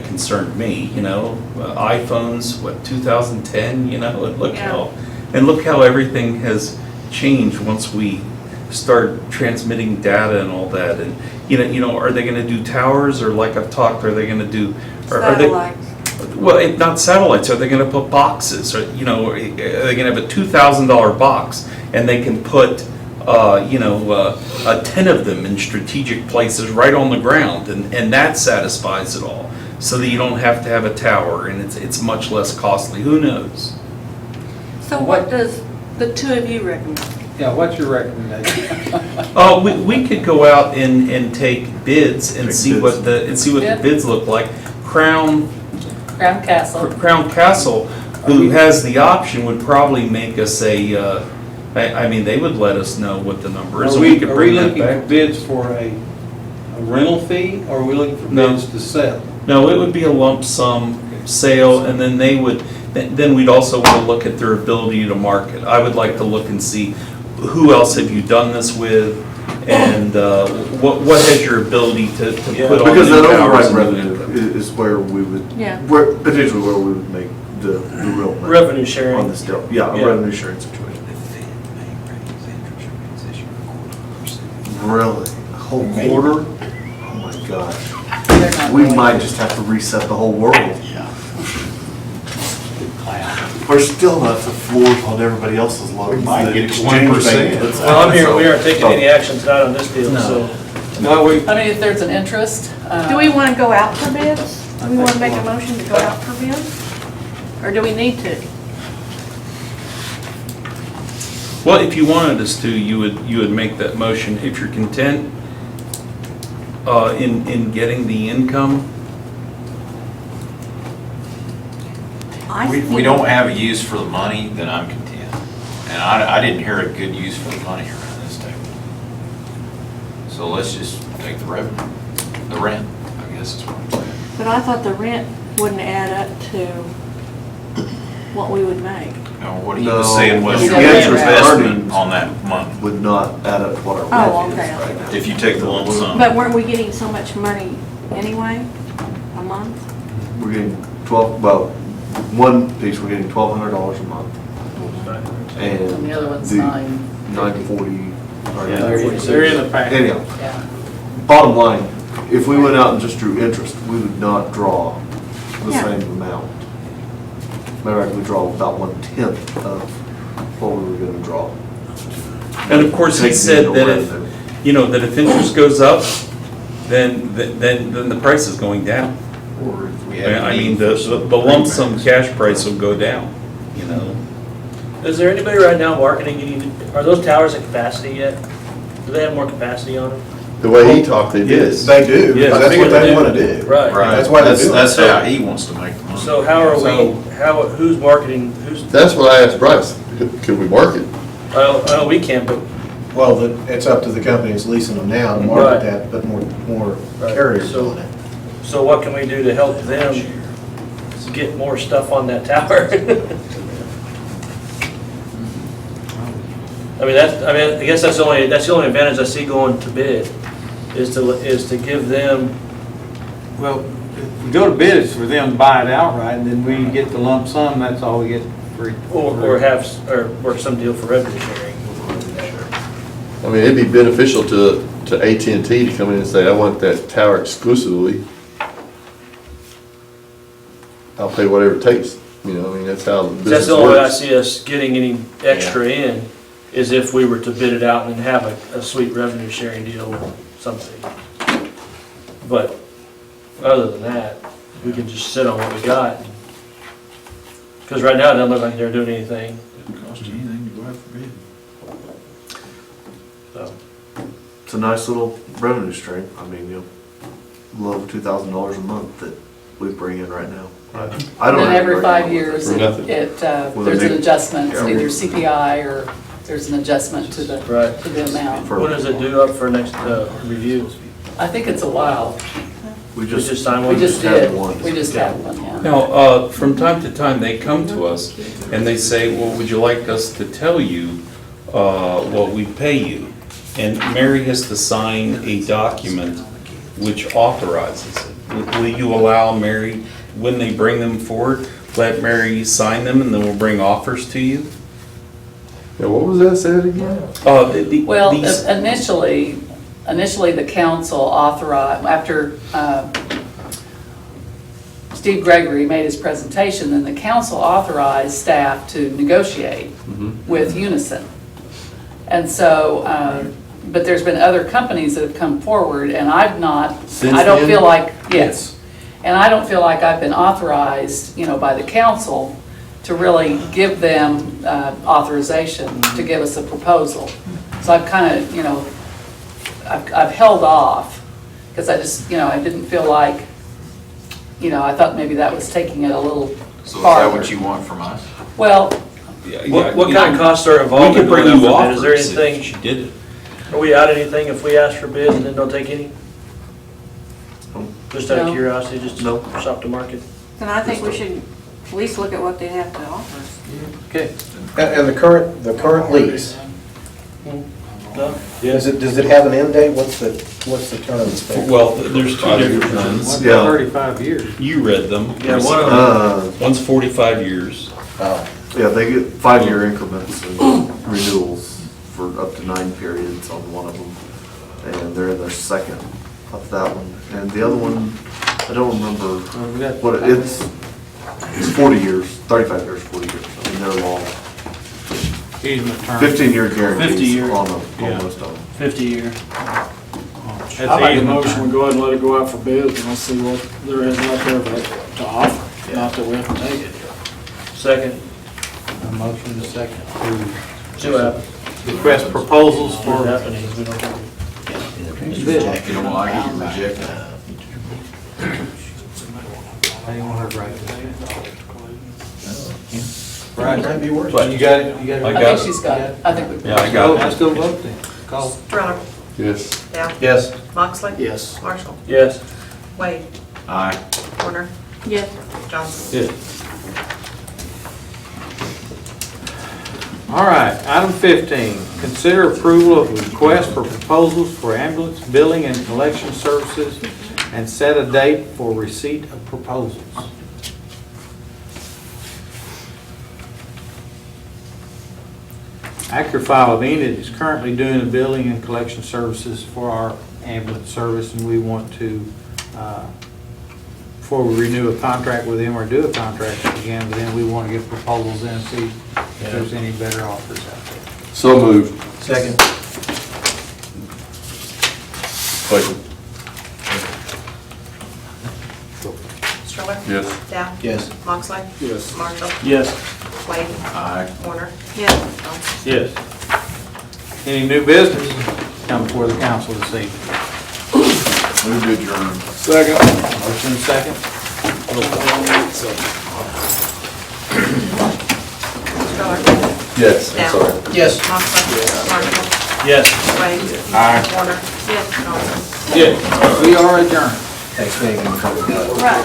concerned me, you know, iPhones, 2010, you know, and look how everything has changed once we start transmitting data and all that. And, you know, are they gonna do towers, or like I've talked, are they gonna do? Are they? Well, not satellites, are they gonna put boxes, or, you know, are they gonna have a $2,000 box, and they can put, 10 of them in strategic places right on the ground, and that satisfies it all, so that you don't have to have a tower, and it's much less costly, who knows? So what does the two of you recommend? Yeah, what's your recommendation? We could go out and take bids and see what the bids look like. Crown Castle, who has the option, would probably make us I mean, they would let us know what the number is. Are and we could bring that looking for back. bids for a rental fee, or are we looking for No. bids to sell? No, it would be a lump sum sale, and then then we'd also want to look at their ability to market. I would like to look and see, who else have you done this with, and what has your ability to put on Because new that towers override and revenue is where we would, Yeah. potentially where we would make the real money. Revenue sharing. On this deal, yeah, a Yeah. revenue sharing situation. Really? A whole quarter? Oh my gosh. They're not We going might to. just have to reset the whole world. We're still not the floors on everybody else's loans. might get to 1%. Well, I'm here, we aren't taking any action tonight on this deal, so. No, we, I mean, if there's an interest. Do we want to go out for bids? Do we want to make a motion to go out for bids? Or do we need to? Well, if you wanted us to, you would make that motion. If you're content in getting the income, We don't have a use for the money, then I'm content. And I didn't hear a good use for the money around this table. So let's just take the revenue, the rent, I guess is what I'm saying. But I thought the rent wouldn't add up to what we would make. Now, what he No, was saying was the your interest investment earnings on that money, Would not add up to what our Oh, rent is okay. right now. if you take the lump sum. But weren't we getting so much money anyway, a month? We're getting one piece, we're getting $1,200 a month. And And the other one's the 940. 940. they're in the package. Anyhow, Yeah. bottom line, if we went out and just drew interest, we would not draw the Yeah. same amount. Matter of fact, we draw about 1/10 of what we were gonna draw. and of course, he Take said the that if, revenue. that if interest goes up, then the price is going down. Or if we have a I mean, need the for some lump sum programs. cash price will go down, you know? Is there anybody right now marketing any, are those towers at capacity yet? Do they have more capacity on them? The way he talked, they did. Yes. They do, Yes, that's what they wanna do. Right. Right, That's why they do it. that's how he wants to make the money. So how are we, who's marketing, That's what I asked Bryce, could we market? I know we can, but. Well, it's up to the company that's leasing them now to Right. market that, put more carriers So- on it. So what can we do to help them get more stuff on that tower? I guess that's the only advantage I see going to bid, is to give them, Well, if we go to bid, it's for them to buy it outright, and then we get the lump sum, that's all we get free. or have, or work some deal for revenue sharing. I mean, it'd be beneficial to AT&T to come in and say, I want that tower exclusively. I'll pay whatever it takes, you know, I mean, that's how the That's business the only way I works. see us getting any extra in, is if we were to bid it out and have a sweet revenue sharing deal or something. But other than that, we can just sit on what we got. Because right now, it doesn't look like they're doing anything, Doesn't cost you anything to go out for bid. so. It's a nice little revenue stream. I mean, a little over $2,000 a month that we bring in right now. I don't. Then have to every bring 5 in years, for nothing. there's an adjustment, Yeah. either CPI or there's an adjustment to Right. the amount. When does it due up for next review? I think it's a while. We just signed one? We just had did. one. We just had one, yeah. Now, from time to time, they come to us and they say, well, would you like us to tell you what we pay you? And Mary has to sign a document which authorizes it. Will you allow Mary, when they bring them forward, let Mary sign them and then we'll bring offers to you? Yeah, what was that said again? Well, initially, the council authorized, after Steve Gregory made his presentation, then the council authorized staff to negotiate with Unison. And so, but there's been other companies that have come forward, and I've not, Since I don't then? feel like, yes. And I don't feel like I've been authorized, by the council to really give them authorization to give us a proposal. So I've kind of, I've held off, because I just, I didn't feel like, I thought maybe that was taking it a little So is that farther. what you want from us? Well, What kind of costs are involved We in could bring going you out for bid? Is there offers if anything, she did it. are we out anything if we ask for bids and then don't take any? Just out of No. curiosity, just to shop the market? Then I think we should at least look at what they have to offer us. Okay. And the current lease, No? does it have an end date? What's the term? Well, there's two different ones. What's Yeah. 35 years? You read them. Yeah, one of them. One's 45 years. Oh, Yeah, they get 5-year increments and renewals for up to 9 periods on one of them. And they're in their second of that one. And the other one, I don't remember what it's 40 years, 35 years, 40 years. I mean, they're long. Easement term. 15-year 50 guarantees year. on them, Yeah. on most of them. 50 year. That's I make a easement motion, term. we go ahead and let it go out for bids, and let's see what there is out there to offer, not that we have to take it. Second. A motion and a second See what happens. to request proposals What for happens is we don't take it. bid. You know, I get rejected. I didn't want her to write that. Right. might be worse. You got it? You got it? I I got think it. she's got it. I think we. Yeah, I Go, got let's it. go vote then. Call. Stroller, Yes. Dow, Yes. Moxley. Yes. Marshall, Yes. Wade, Aye. Warner, Yes. Johnson. Yes. All right, item 15, consider approval of request for proposals for ambulance billing and collection services and set a date for receipt of proposals. Acura Enid is currently doing the billing and collection services for our ambulance service, and we want to, before we renew a contract with them or do a contract again with them, we want to get proposals in and see if there's any better offers out there. So moved. Second. Question. Stroller, Yes. Dow, Yes. Moxley. Yes. Marshall, Yes. Wade, Aye. Warner, Yes. Johnson. Yes. Any new business come before the council this evening? Move to adjourn. Second. Motion second. Stroller, Yes, I'm Dow, sorry. Yes. Moxley, Marshall, Yes. Wade, Aye. Warner, Yes. Johnson. We are adjourned. Thanks, Megan. Right.